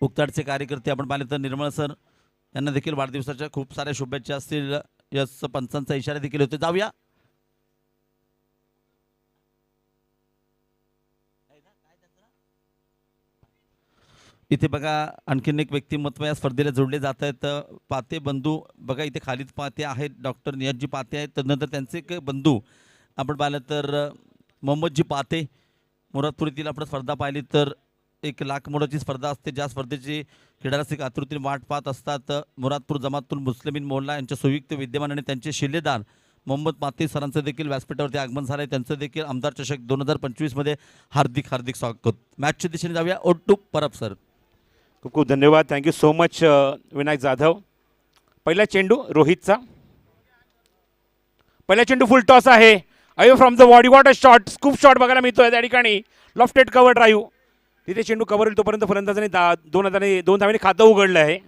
उक्ताडचे कार्यकर्ते आपण पाहिले तर निर्मळ सर यांना देखील वाढदिवसाच्या खूप साऱ्या शुभेच्छा असतील. यस पंचांचा इशारा देखील होते. जाऊया इथे बघा आणखीन एक व्यक्तिमत्व या स्पर्धेला जोडले जात आहेत. पाते बंधू बघा इथे खालीद पाते आहेत, डॉक्टर नियाजी पाते आहेत, तदनंतर त्यांचे एक बंधू आपण पाहिलं तर मोहम्मदजी पाते. मुरादपूर आपण स्पर्धा पाहिली तर 1,00,000 मोडाची स्पर्धा असते, ज्या स्पर्धेची क्रीडारसिक आतुरतेने वाट पाहत असतात. मुरादपूर जमातुल मुस्लिमीन मोहल्ला यांच्या संयुक्त विद्यमान आणि त्यांचे शिल्लेदार मोहम्मद पाते सरांचं देखील व्यासपीठावरती आगमन झालं आहे. त्यांचं देखील आमदार चषक 2025 मध्ये हार्दिक हार्दिक स्वागत. मॅचच्या दिशेने जाऊया. ओटू परब सर. खूप खूप धन्यवाद. Thank you so much Vinayak Jadhav. पहिला चेंडू रोहितचा. पहिला चेंडू फुल टॉस आहे. अयो from the body what a shot. Scoop shot बघायला मिळतोय त्या ठिकाणी. Lofted cover drive. तिथे चेंडू कव्हर होईल तोपर्यंत फलंदाजाने दोन धावेने खातं उघडलं आहे.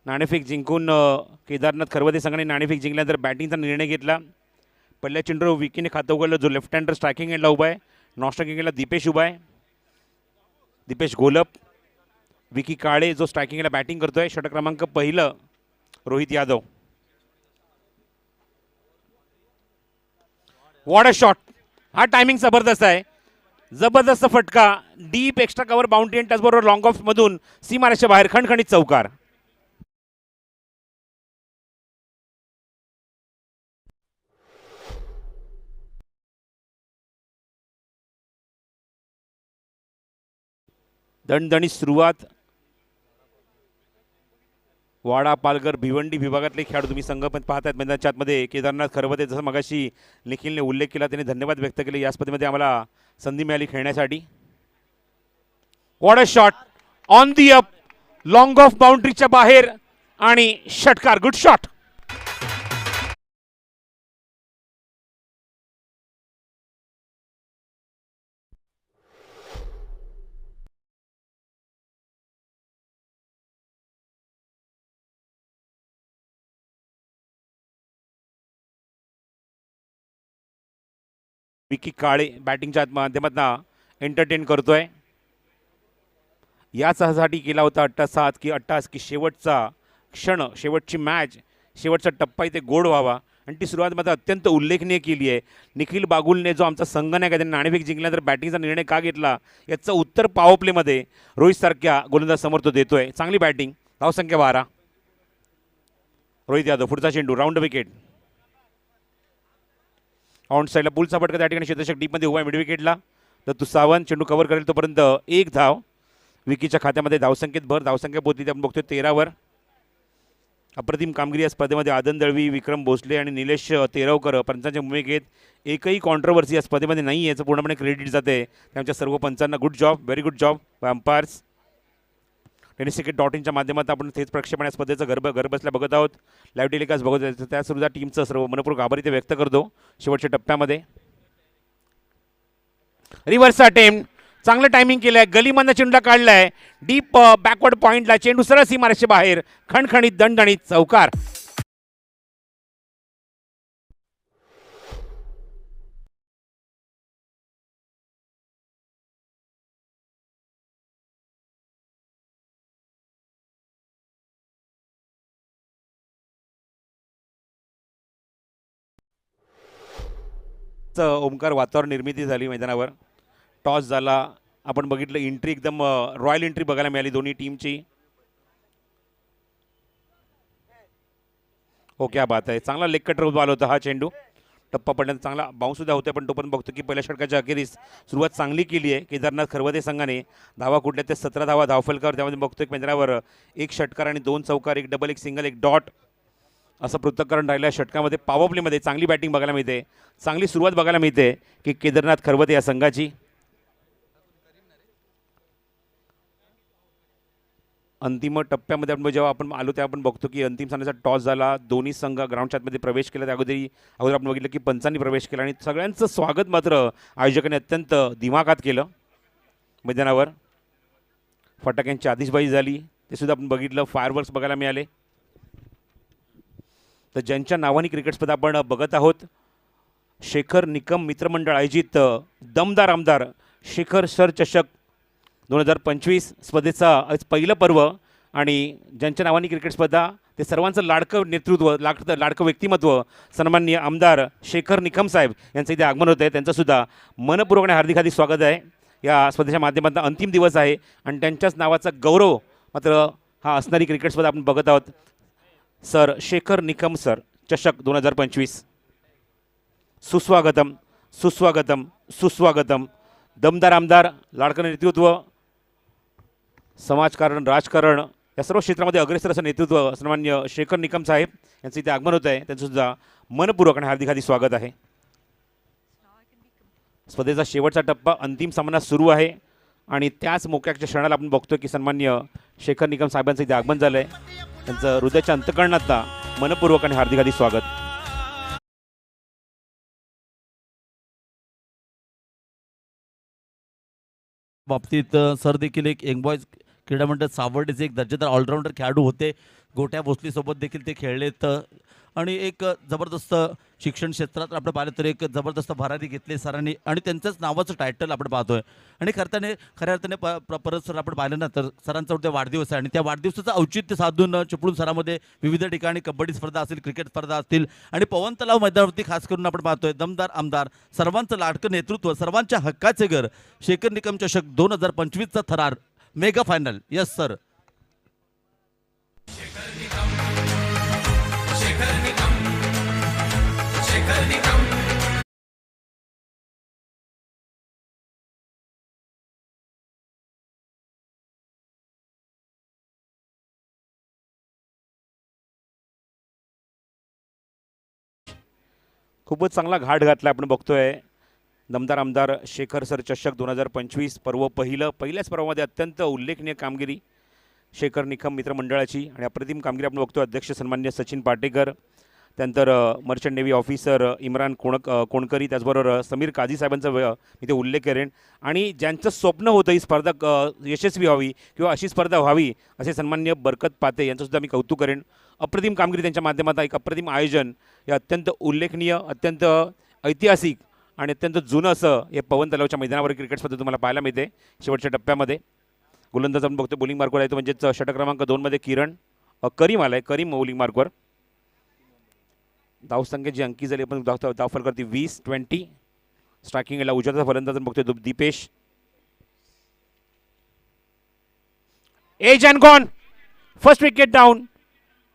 नाणेफेक जिंकून केदारनाथ खरवदे संघाने नाणेफेक जिंकल्यानंतर बॅटिंगचा निर्णय घेतला. पहिल्या चेंडूवर विकीने खातं उघडलं. जो लेफ्ट हँडर स्ट्रायकिंग एंडला उभा आहे. नॉन स्ट्रायकिंग एंडला दीपेश उभा आहे. दीपेश गोलप. विकी काळे जो स्ट्रायकिंगला बॅटिंग करतोय. षटक क्रमांक पहिलं Rohit Yadav. What a shot. हा टायमिंग जबरदस्त आहे. जबरदस्त फटका. डीप एक्स्ट्रा कव्हर बाउंड्री आणि त्याचबरोबर लॉंग ऑफ मधून सीमारेषेच्या बाहेर खणखणीत चौकार. दणदणीत सुरुवात. वाडा पालघर भिवंडी विभागातले खेळाडू तुम्ही संघ पण पाहतात मैदानाच्या आतमध्ये. केदारनाथ खरवदे जसं मगाशी निखिलने उल्लेख केला, त्याने धन्यवाद व्यक्त केले. या स्पर्धेमध्ये आम्हाला संधी मिळाली खेळण्यासाठी. What a shot on the up. Long off बाउंड्रीच्या बाहेर आणि षटकार. Good shot. विकी काळे बॅटिंगच्या माध्यमातून एंटरटेन करतोय. यासाठी केला होता अट्टास की शेवटचा क्षण, शेवटची मॅच, शेवटचा टप्पा इथे गोड व्हावा आणि ती सुरुवात मात्र अत्यंत उल्लेखनीय केली आहे. निखिल बागुलने जो आमचा संघ नाही का त्याने नाणेफेक जिंकल्यानंतर बॅटिंगचा निर्णय का घेतला याचं उत्तर पॉवर प्लेमध्ये रोहित सारख्या गोलंदाज समोर तो देतोय. चांगली बॅटिंग. धावसंख्या 12. रोहित यादव पुढचा चेंडू राऊंड विकेट. ऑन साईडला पुलचा फटका त्या ठिकाणी क्षेत्ररक्षक डीपमध्ये उभा आहे मिड विकेटला. तर तू सावंत चेंडू कव्हर करेल तोपर्यंत एक धाव. विकीच्या खात्यामध्ये धावसंख्येत भर. धावसंख्या पोहोचली आपण बघतोय 13वर. अप्रतिम कामगिरी या स्पर्धेमध्ये आदन दळवी, विक्रम भोसले आणि निलेश तेरवकर पंचांच्या भूमिकेत. एकही कॉन्ट्रोवर्सी या स्पर्धेमध्ये नाही आहे याचं पूर्णपणे क्रेडिट जाते त्यांच्या सर्व पंचांना. Good job, very good job umpires. टेनिसक्रिकेट.in च्या माध्यमातून आपण थेट प्रक्षेपण या स्पर्धेचं घर बसल्या बघत आहोत. लाईव्ह टेलिकास्ट बघत आहे. त्या सर्व टीमचं सर्व मनपूर्वक आभारी ते व्यक्त करतो. शेवटच्या टप्प्यामध्ये रिव्हर्स अटेम्प्ट. चांगलं टायमिंग केलं आहे. गलीमधनं चेंडूला काढला आहे. डीप बॅकवर्ड पॉईंटला चेंडू सरळ सीमारेषेच्या बाहेर खणखणीत दणदणीत चौकार. ओमकार वातावरण निर्मिती झाली मैदानावर. टॉस झाला. आपण बघितलं एंट्री एकदम रॉयल एंट्री बघायला मिळाली दोन्ही टीमची. हो क्या बात आहे. चांगला लेग कटर बॉल होता हा चेंडू. टप्पा पडण्याचा चांगला बाउन्स सुद्धा होते. पण तो पण बघतो की पहिल्या षटकाच्या अखेरीस सुरुवात चांगली केली आहे केदारनाथ खरवदे संघाने. धावा कुठल्या ते 17 धावा धावफलकावर. त्यामध्ये बघतो एक मैदानावर 1 षटकार आणि 2 चौकार, 1 डबल, 1 सिंगल, 1 डॉट असं पृथक्करण राहिलं. षटकामध्ये पॉवर प्लेमध्ये चांगली बॅटिंग बघायला मिळते. चांगली सुरुवात बघायला मिळते की केदारनाथ खरवदे या संघाची. अंतिम टप्प्यामध्ये जेव्हा आपण आलो तेव्हा आपण बघतो की अंतिम सामन्याचा टॉस झाला. दोन्ही संघ ग्राउंडच्या आतमध्ये प्रवेश केला. त्या अगोदर आपण बघितलं की पंचांनी प्रवेश केला आणि सगळ्यांचं स्वागत मात्र आयोजकांनी अत्यंत दिमाखात केलं. मैदानावर फटाक्यांची आतिषबाजी झाली ते सुद्धा आपण बघितलं. फायरवर्क्स बघायला मिळाले. तर ज्यांच्या नावाने क्रिकेट स्पर्धा आपण बघत आहोत, शेखर निकम मित्रमंडळ आयोजित दमदार आमदार शेखर सर चषक 2025 स्पर्धेचा आज पहिलं पर्व आणि ज्यांच्या नावाने क्रिकेट स्पर्धा ते सर्वांचं लाडकं नेतृत्व लाडकं व्यक्तिमत्व सन्माननीय आमदार शेखर निकम साहेब यांचं इथे आगमन होतं आहे. त्यांचंसुद्धा मनपूर्वक आणि हार्दिक हार्दिक स्वागत आहे. या स्पर्धेच्या माध्यमातून अंतिम दिवस आहे आणि त्यांच्याच नावाचा गौरव मात्र हा असणारी क्रिकेट स्पर्धा आपण बघत आहोत. सर शेखर निकम सर चषक 2025 सुस्वागतम सुस्वागतम सुस्वागतम. दमदार आमदार लाडकं नेतृत्व समाजकारण राजकारण या सर्व क्षेत्रामध्ये अग्रेसर असं नेतृत्व सन्माननीय शेखर निकम साहेब यांचं इथे आगमन होतं आहे. त्यांचंसुद्धा मनपूर्वक आणि हार्दिक हार्दिक स्वागत आहे. स्पर्धेचा शेवटचा टप्पा अंतिम सामना सुरू आहे आणि त्याच मोक्याच्या क्षणाला आपण बघतो की सन्माननीय शेखर निकम साहेबांचं इथे आगमन झालं आहे. त्यांचं हृदयाच्या अंतकरणातला मनपूर्वक आणि हार्दिक हार्दिक स्वागत. बाबतीत सर देखील एक यंग बॉयज क्रीडा मंडळ सावर्डेचे एक दर्जेदार ऑलराऊंडर खेळाडू होते. गोट्या भोसलीसोबत देखील ते खेळलेत आणि एक जबरदस्त शिक्षण क्षेत्रात आपण पाहिलं तर एक जबरदस्त भरारी घेतली सरांनी आणि त्यांचंच नावाचं टायटल आपण पाहतोय. आणि खऱ्या अर्थाने परत सर आपण पाहिलं ना तर सरांचा उद्या वाढदिवस आहे आणि त्या वाढदिवसाचं औचित्य साधून चिपळूण सरामध्ये विविध ठिकाणी कबड्डी स्पर्धा असेल क्रिकेट स्पर्धा असतील आणि पवन तलाव मैदानावरती खास करून आपण पाहतोय दमदार आमदार सर्वांचं लाडकं नेतृत्व सर्वांच्या हक्काचे घर शेखर निकम चषक 2025चा थरार मेगा फायनल. Yes sir. खूपच चांगला घाट घातला आपण बघतोय. दमदार आमदार शेखर सर चषक 2025 पर्व पहिल्याच पर्वामध्ये अत्यंत उल्लेखनीय कामगिरी शेखर निकम मित्रमंडळाची आणि अप्रतिम कामगिरी आपण बघतो. अध्यक्ष सन्मान्य सचिन पाटेकर, त्यानंतर मर्चंट नेव्ही ऑफिसर इम्रान कोणकरी, त्याचबरोबर समीर काझी साहेबांचा इथे उल्लेख करेन. आणि ज्यांचं स्वप्न होतं ही स्पर्धा यशस्वी व्हावी किंवा अशी स्पर्धा व्हावी असे सन्मान्य बरकत पाते यांचंसुद्धा मी कौतुक करेन. अप्रतिम कामगिरी त्यांच्या माध्यमातून एक अप्रतिम आयोजन हे अत्यंत उल्लेखनीय अत्यंत ऐतिहासिक आणि अत्यंत जुनं असं हे पवन तलावच्या मैदानावर क्रिकेट स्पर्धा तुम्हाला पाहायला मिळते. शेवटच्या टप्प्यामध्ये गोलंदाज आपण बघतो बॉलिंग मार्कवर आहे तो म्हणजेच षटक क्रमांक 2 मध्ये करीम आला आहे. करीम बॉलिंग मार्कवर. धावसंख्या जी अंकी झाली आपण धावफल करते 20-20. स्ट्रायकिंगला उजव्याचा फलंदाज बघतोय Dipesh. Edge and gone first wicket down.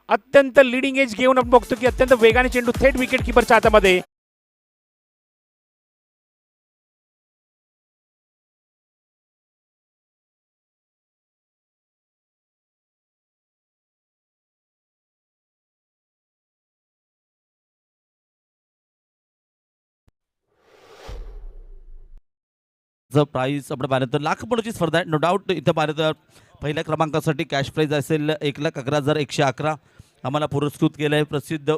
अत्यंत लिडिंग एज घेऊन आपण बघतो की अत्यंत वेगाने चेंडू थेट विकेट किपरच्या हातामध्ये. प्राईज आपण पाहिलं तर लाखपणाची स्पर्धा आहे. नो डाऊट इथं पाहिलं तर पहिल्या क्रमांकासाठी कॅश प्राईज असेल 1,11,111. आम्हाला पुरस्कृत केलं आहे प्रसिद्ध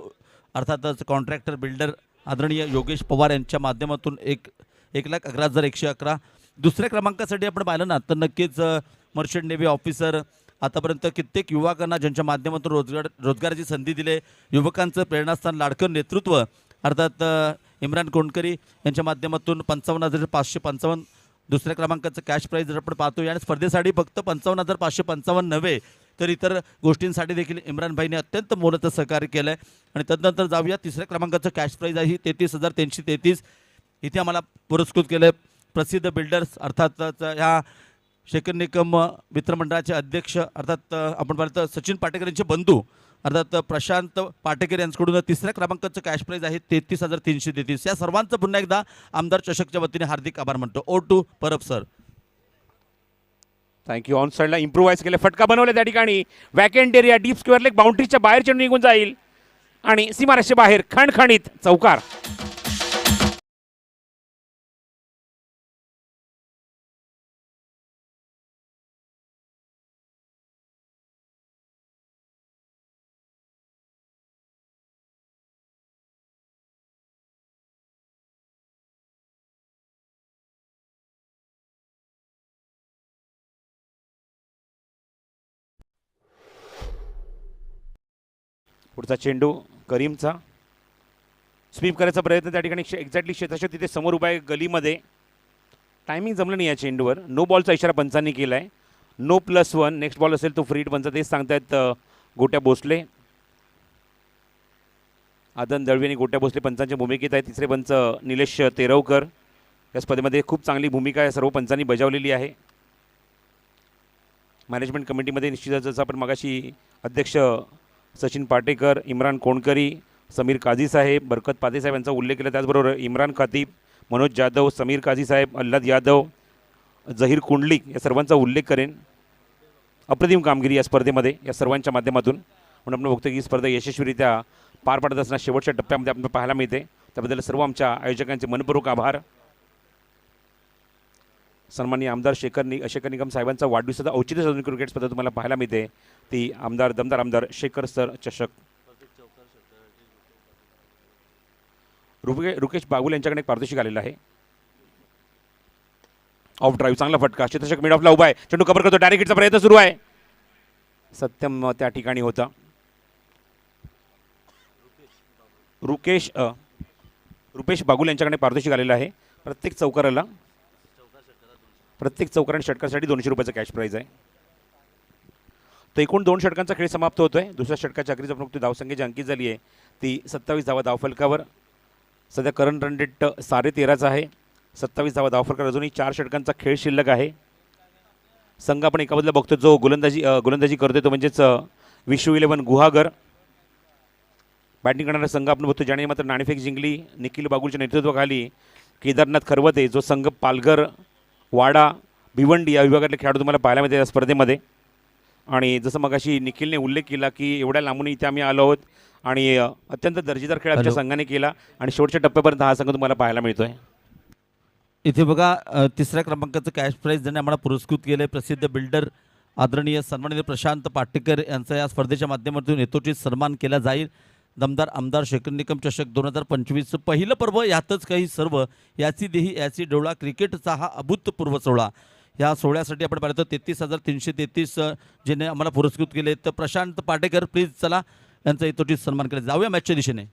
अर्थातच कॉन्ट्रॅक्टर बिल्डर आदरणीय योगेश पवार यांच्या माध्यमातून 1,11,111. दुसऱ्या क्रमांकासाठी आपण पाहिलं ना तर नक्कीच मर्चंट नेव्ही ऑफिसर आतापर्यंत कित्येक युवकांना ज्यांच्या माध्यमातून रोजगाराची संधी दिली. युवकांचं प्रेरणास्थान लाडकं नेतृत्व अर्थात इम्रान कोणकरी यांच्या माध्यमातून 55,555. दुसऱ्या क्रमांकाचं कॅश प्राईज जर आपण पाहतो आणि स्पर्धेसाठी फक्त 55,555 नव्हे तर इतर गोष्टींसाठी देखील इम्रान भाईने अत्यंत मोलाचं सहकार्य केलं आहे. आणि तदनंतर जाऊया तिसऱ्या क्रमांकाचं कॅश प्राईज आहे 33,333. इथे आम्हाला पुरस्कृत केलं आहे प्रसिद्ध बिल्डर्स अर्थातच ह्या शेखर निकम मित्रमंडळाचे अध्यक्ष अर्थात आपण पाहिलं सचिन पाटेकर यांचे बंधू अर्थात प्रशांत पाटेकर यांच्याकडून तिसऱ्या क्रमांकाचं कॅश प्राईज आहे 33,333. या सर्वांचं पुन्हा एकदा आमदार चषकच्या वतीने हार्दिक आभार मानतो. O2 Parab sir. Thank you. On साईडला इम्प्रूव्हाइज केलं, फटका बनवला त्या ठिकाणी. Vacant area deep square leg बाउंड्रीच्या बाहेर चेंडू निघून जाईल आणि सीमारेषे बाहेर खणखणीत चौकार. पुढचा चेंडू करीमचा. स्वीप करायचा प्रयत्न त्या ठिकाणी एक्झॅक्टली क्षेत्ररक्षक तिथे समोर उभा आहे गलीमध्ये. टायमिंग जमलं नाही या चेंडूवर. नो बॉलचा इशारा पंचांनी केला आहे. नो +1. नेक्स्ट बॉल असेल तो फ्री हिट पंच तेच सांगतायत गोट्या भोसले. आदन दळवी आणि गोट्या भोसले पंचांच्या भूमिकेत आहे. तिसरे पंच निलेश तेरवकर. या स्पर्धेमध्ये खूप चांगली भूमिका या सर्व पंचांनी बजावलेली आहे. मॅनेजमेंट कमिटीमध्ये निश्चितच जसं आपण मगाशी अध्यक्ष सचिन पाटेकर, इम्रान कोणकरी, समीर काझी साहेब, बरकत पाते साहेब यांचा उल्लेख केला. त्याचबरोबर इम्रान खतीब, मनोज जाधव, समीर काझी साहेब, अल्लाद यादव, जहीर कुंडलिक या सर्वांचा उल्लेख करेन. अप्रतिम कामगिरी या स्पर्धेमध्ये या सर्वांच्या माध्यमातून. म्हणून आपण बघतो की ही स्पर्धा यशस्वीरित्या पार पडत असताना शेवटच्या टप्प्यामध्ये आपल्याला पाहायला मिळते. त्याबद्दल सर्व आमच्या आयोजकांचे मनपूर्वक आभार. सन्माननीय आमदार शेखर निकम साहेबांचा वाढदिवसाचा औचित्य साधून क्रिकेट स्पर्धा तुम्हाला पाहायला मिळते. ती दमदार आमदार शेखर सर चषक. रुकेश बागुल यांच्याकडे एक पारितोषिक आलेलं आहे. ऑफ ड्राईव्ह चांगला फटका. क्षेत्ररक्षक मिड ऑफला उभा आहे. चेंडू कव्हर करतो. डायरेक्ट हिटचा प्रयत्न सुरू आहे. सत्यम त्या ठिकाणी होता. रुपेश बागुल यांच्याकडे पारितोषिक आलेलं आहे. प्रत्येक चौकाराला आणि षटकासाठी 200 रुपयाचं कॅश प्राईज आहे. तर एकूण 2 षटकांचा खेळ समाप्त होतोय. दुसऱ्या षटकाच्या अखेरीच आपण बघतो धावसंख्या जी अंकित झाली आहे ती 27 धावा धावफलकावर. सध्या करंट रन रेट 13.5 आहे. 27 धावा धावफलकावर अजूनही 4 षटकांचा खेळ शिल्लक आहे. संघ आपण एका बदला बघतो जो गोलंदाजी करतोय तो म्हणजेच विश्व 11 गुहागर. बॅटिंग करणारा संघ आपण बघतो ज्याने मात्र नाणेफेक जिंकली निखिल बागुलच्या नेतृत्वाखाली केदारनाथ खरवते. जो संघ पालघर, वाडा, भिवंडी या विभागातले खेळाडू तुम्हाला पाहायला मिळते या स्पर्धेमध्ये. आणि जसं मगाशी निखिलने उल्लेख केला की एवढ्या लांबून इथे आम्ही आलो आहोत आणि अत्यंत दर्जेदार खेळ आमच्या संघाने केला आणि शेवटच्या टप्प्यापर्यंत हा संघ तुम्हाला पाहायला मिळतोय. इथे बघा तिसऱ्या क्रमांकाचं कॅश प्राईज ज्याने आम्हाला पुरस्कृत केलं आहे प्रसिद्ध बिल्डर आदरणीय सन्माननीय प्रशांत पाटेकर यांचा या स्पर्धेच्या माध्यमातून यथोचित सन्मान केला जाईल. दमदार आमदार शेखर निकम चषक 2025 पहिलं पर्व यातच काही सर्व याची देही याची डोळा क्रिकेटचा हा अभूतपूर्व सोहळा. या सोहळ्यासाठी आपण पाहतो 33,333 ज्याने आम्हाला पुरस्कृत केले. तर प्रशांत पाटेकर प्लीज चला यांचा यथोचित सन्मान केला. जाऊया मॅचच्या दिशेने.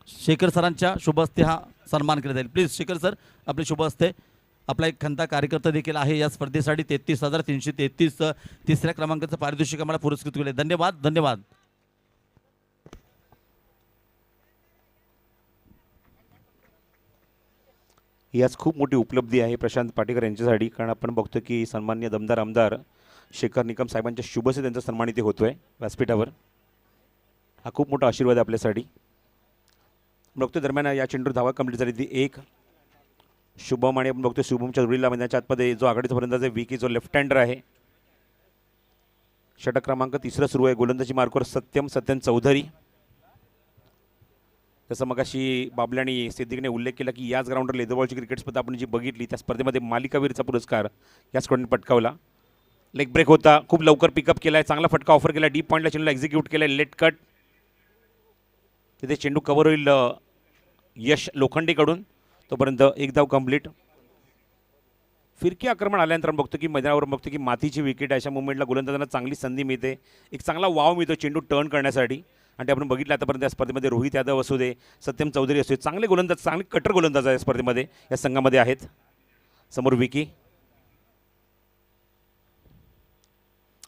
शेखर सरांच्या शुभ हस्ते हा सन्मान केला जाईल. प्लीज शेखर सर आपले शुभ हस्ते. आपला एक खंता कार्यकर्ता देखील आहे या स्पर्धेसाठी. 33,333 तिसऱ्या क्रमांकाचं पारितोषिक आम्हाला पुरस्कृत केले. धन्यवाद धन्यवाद. ही आज खूप मोठी उपलब्धी आहे प्रशांत पाटेकर यांच्यासाठी. कारण आपण बघतो की सन्माननीय दमदार आमदार शेखर निकम साहेबांच्या शुभसे त्यांचा सन्मान इथे होतोय व्यासपीठावर. हा खूप मोठा आशीर्वाद आहे आपल्यासाठी. बघतो दरम्यान या चेंडूर धावा कंप्लीट झाली ती 1. शुभम आणि आपण बघतो शुभमच्या जोडीला मैदानाच्या आतमध्ये जो आघाडीचा फलंदाज विकी जो लेफ्ट हँडर आहे. षटक क्रमांक 3 सुरू आहे. गोलंदाजी मार्कवर सत्यम चौधरी. जसं मगाशी बाबले आणि सिद्दीकने उल्लेख केला की याच ग्राउंडवर लेदरबॉलची क्रिकेट स्पर्धा आपण जी बघितली त्या स्पर्धेमध्ये मालिकावीरचा पुरस्कार या स्क्वॉडने पटकावला. लेग ब्रेक होता. खूप लवकर पिकअप केला आहे. चांगला फटका ऑफर केला. डीप पॉईंटला चेंडूला एक्झिक्यूट केला आहे. Late cut. तिथे चेंडू कव्हर होईल यश लोखंडेकडून. तोपर्यंत 1 धाव कंप्लीट. फिरकी आक्रमण आल्यानंतर बघतो की मैदानावर बघतो की मातीची विकेट अशा मुवमेंटला गोलंदाजांना चांगली संधी मिळते. एक चांगला वाव मिळतो चेंडू टर्न करण्यासाठी. आणि आपण बघितलं आतापर्यंत या स्पर्धेमध्ये रोहित यादव असू दे, सत्यम चौधरी असू दे, चांगले गोलंदाज, चांगले कटर गोलंदाज या स्पर्धेमध्ये या संघामध्ये आहेत. समोर विकी.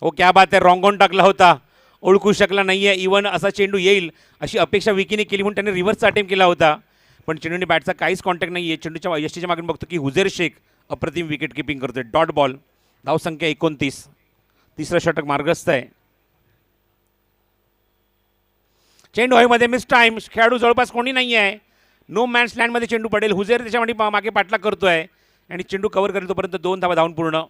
ओ क्या बात आहे. रॉंग ऑन टाकला होता. ओळखू शकला नाही आहे. इवन असा चेंडू येईल अशी अपेक्षा विकीने केली म्हणून त्याने रिव्हर्सचा अटेम्प्ट केला होता. पण चेंडूने बॅटचा काहीच कॉन्टॅक्ट नाही आहे. चेंडूच्या यष्टीच्या मागे बघतो की हुझेर शेख अप्रतिम विकेट किपिंग करतोय. Dot ball. धावसंख्या 29. तिसरं षटक मार्गस्थ आहे. चेंडू हवेमध्ये मिस टाईम. खेळाडू जवळपास कोणी नाही आहे. नो मॅन्स लँडमध्ये चेंडू पडेल. हुझेर त्याच्या मागे पाठलाग करतोय आणि चेंडू कव्हर करेल तोपर्यंत 2 धावा धावून पूर्ण.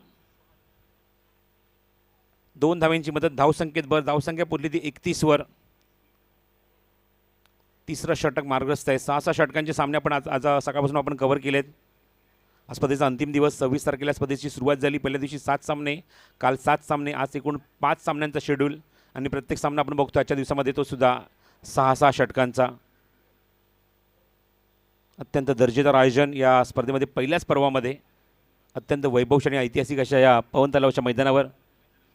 2 धावांची मदत धावसंख्येत भर. धावसंख्या पुरली ती 31 वर. तिसरं षटक मार्गस्थ आहे. 6 षटकांचे सामने आपण आज सकाळपासून आपण कव्हर केलेत. आज स्पर्धेचा अंतिम दिवस. 26 तारखेला स्पर्धेची सुरुवात झाली. पहिल्या दिवशी 7 सामने, काल 7 सामने, आज एकूण 5 सामन्यांचा शेड्यूल. आणि प्रत्येक सामना आपण बघतो आजच्या दिवसामध्ये तो सुद्धा 6 षटकांचा. अत्यंत दर्जेदार आयोजन या स्पर्धेमध्ये. पहिल्याच पर्वामध्ये अत्यंत वैभवशाली ऐतिहासिक अशा या पवन तलावाच्या मैदानावर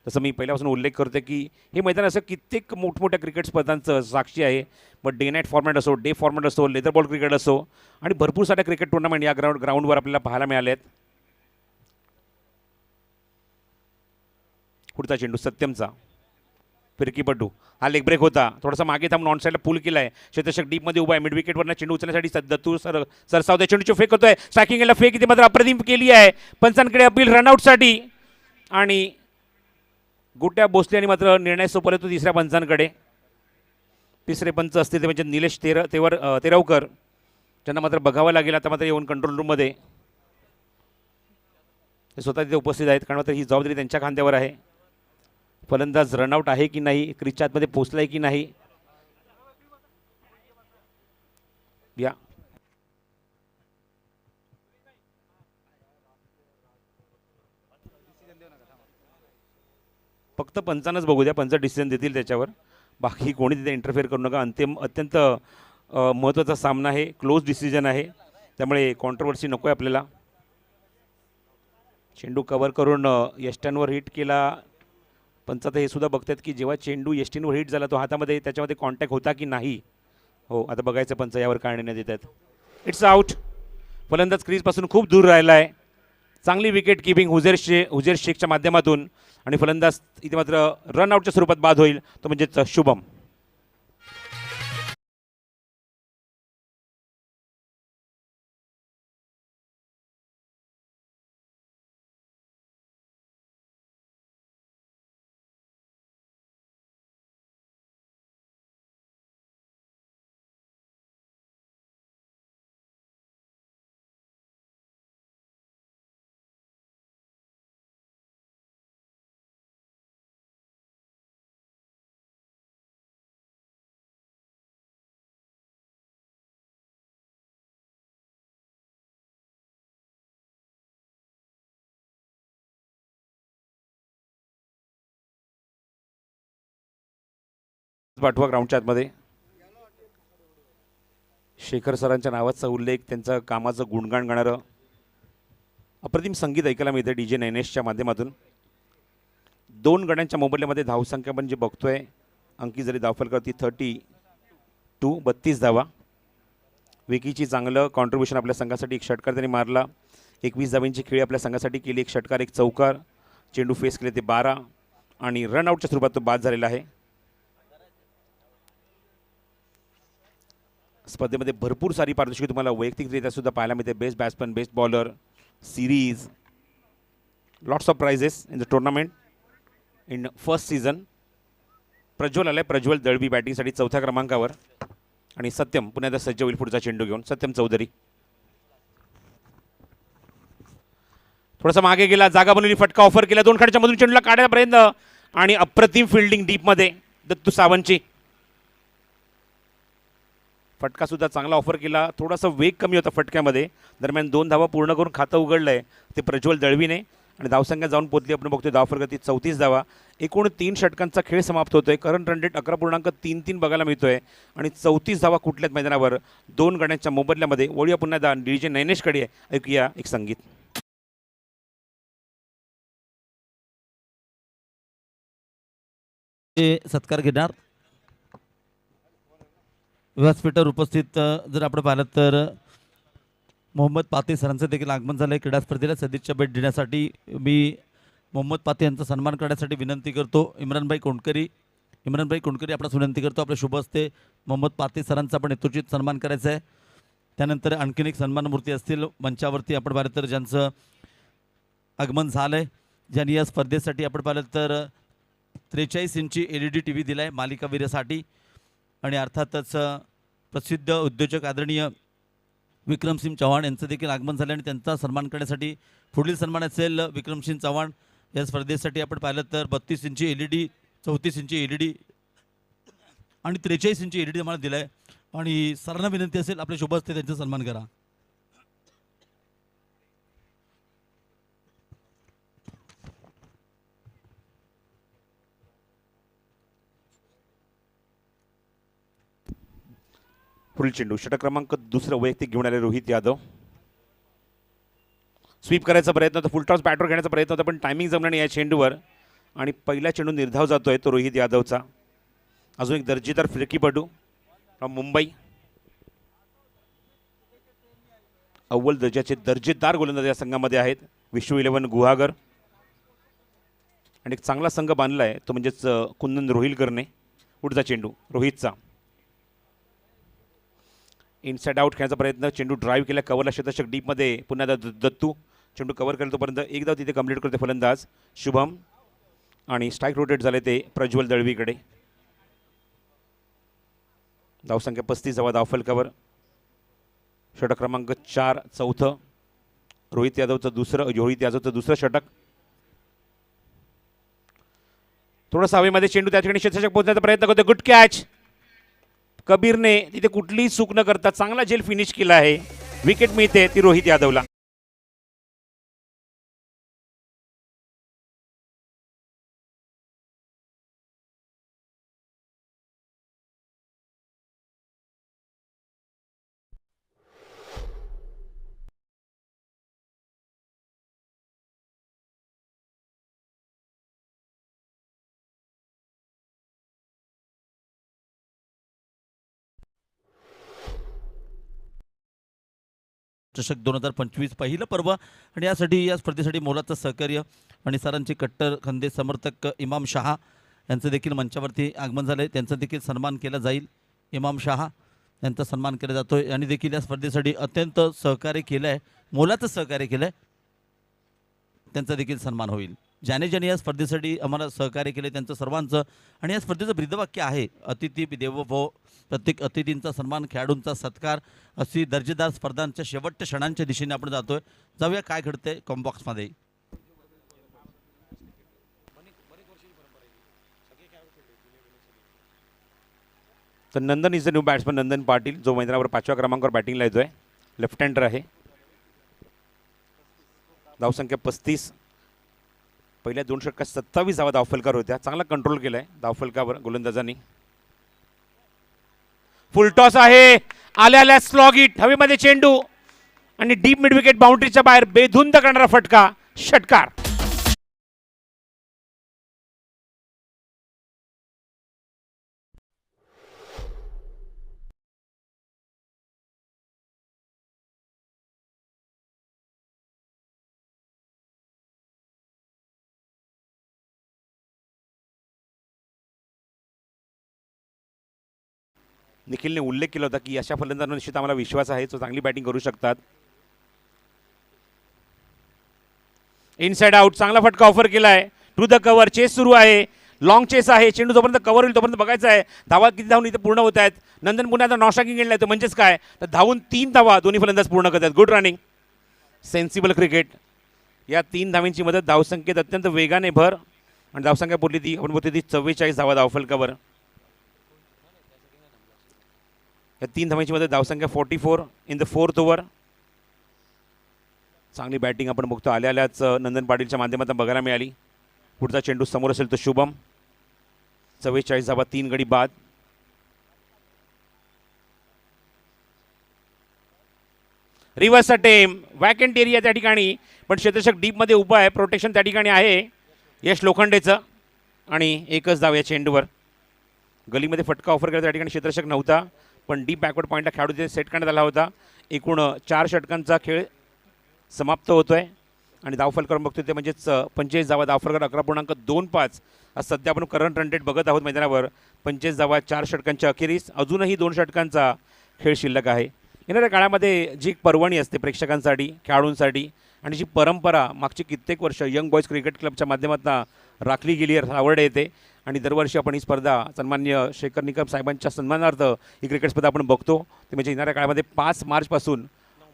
तसं मी पहिल्यापासून उल्लेख करतो की हे मैदान असं कित्येक मोठमोठ्या क्रिकेट स्पर्धांचं साक्षी आहे. मग डे नाईट फॉर्मॅट असो, डे फॉर्मॅट असो, लेदर बॉल क्रिकेट असो आणि भरपूर साऱ्या क्रिकेट टुर्नामेंट या ग्राउंडवर आपल्याला पाहायला मिळाले आहेत. पुढचा चेंडू सत्यमचा, फिरकीपटू, हा लेग ब्रेक होता, थोडासा मागे थांबून ऑन साईडला पुल केला आहे. क्षेत्ररक्षक डीपमध्ये उभा आहे, मिड विकेटवरनं चेंडू उचलण्यासाठी दत्तू सरसावते, चेंडूची फेक होतोय, स्ट्रायकिंगला फेक इथे मात्र अप्रतिम केली आहे. पंचांकडे अपील रनआउटसाठी आणि गुट्या भोसले आणि मात्र निर्णय सोपवला तो तिसऱ्या पंचांकडे. तिसरे पंच असतील ते म्हणजे निलेश तेरवकर, ज्यांना मात्र बघावं लागेल आता मात्र येऊन कंट्रोल रूममध्ये. ते स्वतः तिथे उपस्थित आहेत, कारण मात्र ही जबाबदारी त्यांच्या खांद्यावर आहे. फलंदाज रनआउट आहे की नाही, क्रिजच्या आतमध्ये पोहोचलाय की नाही, या फक्त पंचांनाच बघू द्या, पंच डिसिजन देतील त्याच्यावर, बाकी कोणी तिथे इंटरफेअर करू नका. अत्यंत महत्त्वाचा सामना आहे, क्लोज डिसिजन आहे, त्यामुळे कॉन्ट्रोवर्सी नको आहे आपल्याला. चेंडू कव्हर करून यष्ट्यांवर हिट केला. पंच आता हे सुद्धा बघतात की जेव्हा चेंडू यष्टींवर हिट झाला तो हातामध्ये त्याच्यामध्ये कॉन्टॅक्ट होता की नाही. हो, आता बघायचं पंच यावर काय निर्णय देतात. It's out. फलंदाज क्रीजपासून खूप दूर राहिला आहे. चांगली विकेट किपिंग हुजेर शेखच्या माध्यमातून आणि फलंदाज इथे मात्र रनआउटच्या स्वरूपात बाद होईल, तो म्हणजेच शुभम. पाठवा ग्राउंडच्या आतमध्ये. शेखर सरांच्या नावाचा उल्लेख, त्यांचं कामाचं गुणगान गाणारं अप्रतिम संगीत ऐकायला मिळतं DJ नैनेशच्या माध्यमातून. 2 गड्यांच्या मोबदल्यामध्ये धावसंख्या पण जे बघतोय, अंकी जरी धावफलकावरती 32 धावा. विकीची चांगलं कॉन्ट्रीब्युशन आपल्या संघासाठी, एक षटकार त्यांनी मारला, 21 धावांची खेळी आपल्या संघासाठी केली, एक षटकार एक चौकार, चेंडू फेस केले ते 12 आणि रनआउटच्या स्वरूपात तो बाद झालेला आहे. स्पर्धेमध्ये भरपूर सारी पारदर्शकी तुम्हाला वैयक्तिकरित्या सुद्धा पाहायला मिळते. Best batsman, best bowler, series, lots of prizes in the tournament in first season. Prajwal आलाय, प्रज्वल दळवी बॅटिंगसाठी 4थ्या क्रमांकावर आणि सत्यम पुन्हा एकदा सज्ज होईल पुढचा चेंडू घेऊन. सत्यम चौधरी थोडासा मागे गेला, जागा बनवली, फटका ऑफर केला, 2 खड्याच्या मधून चेंडूला काढायचा प्रयत्न आणि अप्रतिम फिल्डिंग डीपमध्ये दत्तू सावंतची. फटका सुद्धा चांगला ऑफर केला, थोडासा वेग कमी होता फटक्यामध्ये, दरम्यान 2 धावा पूर्ण करून खातं उघडलंय ते प्रज्वल दळवीने आणि धावसंख्या जाऊन पोहोचली. आपण बघतोय धावफलकावरती 34 धावा. एकूण 3 षटकांचा खेळ समाप्त होतोय. करंट रन रेट 11.33 बघायला मिळतोय आणि 34 धावा कुठल्याच मैदानावर 2 गड्यांच्या मोबदल्यामध्ये. वळूया पुन्हा एकदा DJ नैनेशकडे, ऐकूया एक संगीत. सत्कार घेणार व्यासपीठावर उपस्थित जर आपण पाहिलं तर मोहम्मद पाते सरांचं देखील आगमन झालं आहे. क्रीडा स्पर्धेला सदिच्छा भेट देण्यासाठी मी मोहम्मद पाते यांचा सन्मान करण्यासाठी विनंती करतो. इम्रानभाई कोंडकरी आपणास विनंती करतो, आपल्या शुभ हस्ते मोहम्मद पाते सरांचा आपण यथोचित सन्मान करायचा आहे. त्यानंतर आणखीन एक सन्मानमूर्ती असतील मंचावरती आपण पाहिलं तर ज्यांचं आगमन झालं आहे, ज्यांनी या स्पर्धेसाठी आपण पाहिलं तर 43 इंची LED TV दिला आहे मालिकावीरासाठी. आणि अर्थातच प्रसिद्ध उद्योजक आदरणीय विक्रमसिंग चव्हाण यांचं देखील आगमन झालं आणि त्यांचा सन्मान करण्यासाठी पुढील सन्मान असेल विक्रमसिंग चव्हाण या स्पर्धेसाठी आपण पाहिलं तर 32 इंची LED, 34 इंची LED आणि 43 इंची LED आम्हाला दिला आहे. आणि सरांना विनंती असेल आपल्या शुभ हस्ते त्यांचा सन्मान करा. पुढील चेंडू षटक क्रमांक 2 वैयक्तिक घेऊन आले रोहित यादव. स्वीप करायचा प्रयत्न होता, फुल टॉस बॅटवर घेण्याचा प्रयत्न होता, पण टायमिंग जमला नाही या चेंडूवर आणि पहिला चेंडू निर्धाव जातोय तो रोहित यादवचा. अजून एक दर्जेदार फिरकीपटू फ्रॉम मुंबई. अव्वल दर्जाचे दर्जेदार गोलंदाज या संघामध्ये आहेत. विश्व 11 गुहागर आणि एक चांगला संघ बांधला आहे तो म्हणजेच कुंदन रोहिलकरने. पुढचा चेंडू रोहितचा. इनसाइड आउट खेळण्याचा प्रयत्न. चेंडू ड्राईव्ह केला, कव्हरला शतशक डीपमध्ये. पुन्हा दत्तू चेंडू कव्हर केला तोपर्यंत एक धाव तिथे कंप्लीट करते फलंदाज शुभम. आणि स्ट्राईक रोटेट झाले ते प्रज्वल दळवीकडे. धावसंख्या 35 हवा धावफल कव्हर. षटक क्रमांक 4 चौथं रोहित यादवचं दुसरं षटक. थोडंसं हवेमध्ये चेंडू त्या ठिकाणी शतशक पोहोचण्याचा प्रयत्न करतो. Good catch. कबीरने तिथे कुठलीही चूक न करता चांगला झेल फिनिश केला आहे. विकेट मिळते ती रोहित यादवला. चषक 2025 पहिलं पर्व आणि या स्पर्धेसाठी मोलाचं सहकार्य आणि सरांचे कट्टर खंदे समर्थक इमाम शहा यांचं देखील मंचावरती आगमन झालं आहे. त्यांचा देखील सन्मान केला जाईल. इमाम शहा यांचा सन्मान केला जातो आहे. यांनी देखील या स्पर्धेसाठी अत्यंत सहकार्य केलं आहे, मोलाचं सहकार्य केलं आहे. त्यांचा देखील सन्मान होईल. ज्याने या स्पर्धेसाठी आम्हाला सहकार्य केले त्यांचं सर्वांचं. आणि या स्पर्धेचं ब्रीदवाक्य आहे अतिथी देवो भव. प्रत्येक अतिथींचा सन्मान, खेळाडूंचा सत्कार, अशी दर्जेदार स्पर्धांच्या शेवटच्या क्षणांच्या दिशेने आपण जातोय. जाऊया काय घडतंय कॉम्बॉक्समध्ये. तर Nandan is the new batsman. Nandan Patil जो मैदानावर 5व्या क्रमांकावर बॅटिंगला येतोय. लेफ्ट हँडर आहे. धावसंख्या 35. पहिल्या 2 षटकात 27 धावा धावफलकावर होत्या. चांगला कंट्रोल केला आहे धावफलकावर गोलंदाजांनी. फुलटॉस आहे. आल्या स्लॉग इट. हवेमध्ये चेंडू आणि डीप मिड विकेट बाउंड्रीच्या बाहेर बेधुंद करणारा फटका. षटकार. निखिलने उल्लेख केला होता की अशा फलंदाजांवर निश्चित आम्हाला विश्वास आहे जो चांगली बॅटिंग करू शकतात. Inside out. चांगला फटका ऑफर केला आहे. To the cover. चेस सुरू आहे. लॉंग चेस आहे. चेंडू जोपर्यंत कव्हर होईल तोपर्यंत बघायचं आहे धावा किती धावून इथे पूर्ण होत आहेत. नंतर पुन्हा आता नॉस्टॉकिंग गेला आहे म्हणजेच काय तर धावून 3 धावा दोन्ही फलंदाज पूर्ण करतात. Good running. Sensible cricket. या 3 धावांची मदत धावसंख्येत अत्यंत वेगाने भर आणि धावसंख्या बोलली ती आपण बोलतो ती 44 धावा धावफलकावर. या 3 धावांची मदत धावसंख्या 44 इन द 4th ओव्हर. चांगली बॅटिंग आपण बघतो आल्याच नंदन पाटीलच्या माध्यमातून बघायला मिळाली. पुढचा चेंडू समोर असेल तो शुभम. 44 धावा 3 गडी बाद. Reverse attempt. वॅकंट एरिया त्या ठिकाणी पण क्षेत्ररक्षक डीपमध्ये उभा आहे. प्रोटेक्शन त्या ठिकाणी आहे यश लोखंडेचं. आणि एकच धाव या चेंडूवर. गलीमध्ये फटका ऑफर केला त्या ठिकाणी क्षेत्ररक्षक नव्हता पण डीप बॅकवर्ड पॉईंटला खेळाडू तिथे सेट करण्यात आला होता. एकूण 4 षटकांचा खेळ समाप्त होतोय आणि धावफलकर बघतोय ते म्हणजेच 45 धावा धावफलकर 11.25. आज सध्या आपण करंट रन रेट बघत आहोत मैदानावर. 25 धावा 4 षटकांच्या अखेरीस. अजूनही 2 षटकांचा खेळ शिल्लक आहे. येणाऱ्या काळामध्ये जी एक पर्वणी असते प्रेक्षकांसाठी, खेळाडूंसाठी आणि जी परंपरा मागची कित्येक वर्ष यंग बॉयज क्रिकेट क्लबच्या माध्यमातून राखली गेली आवड येते. आणि दरवर्षी आपण ही स्पर्धा सन्माननीय शेखर निकम साहेबांच्या सन्मानार्थ ही क्रिकेट स्पर्धा आपण बघतो. ते म्हणजे येणाऱ्या काळामध्ये 5 मार्चपासून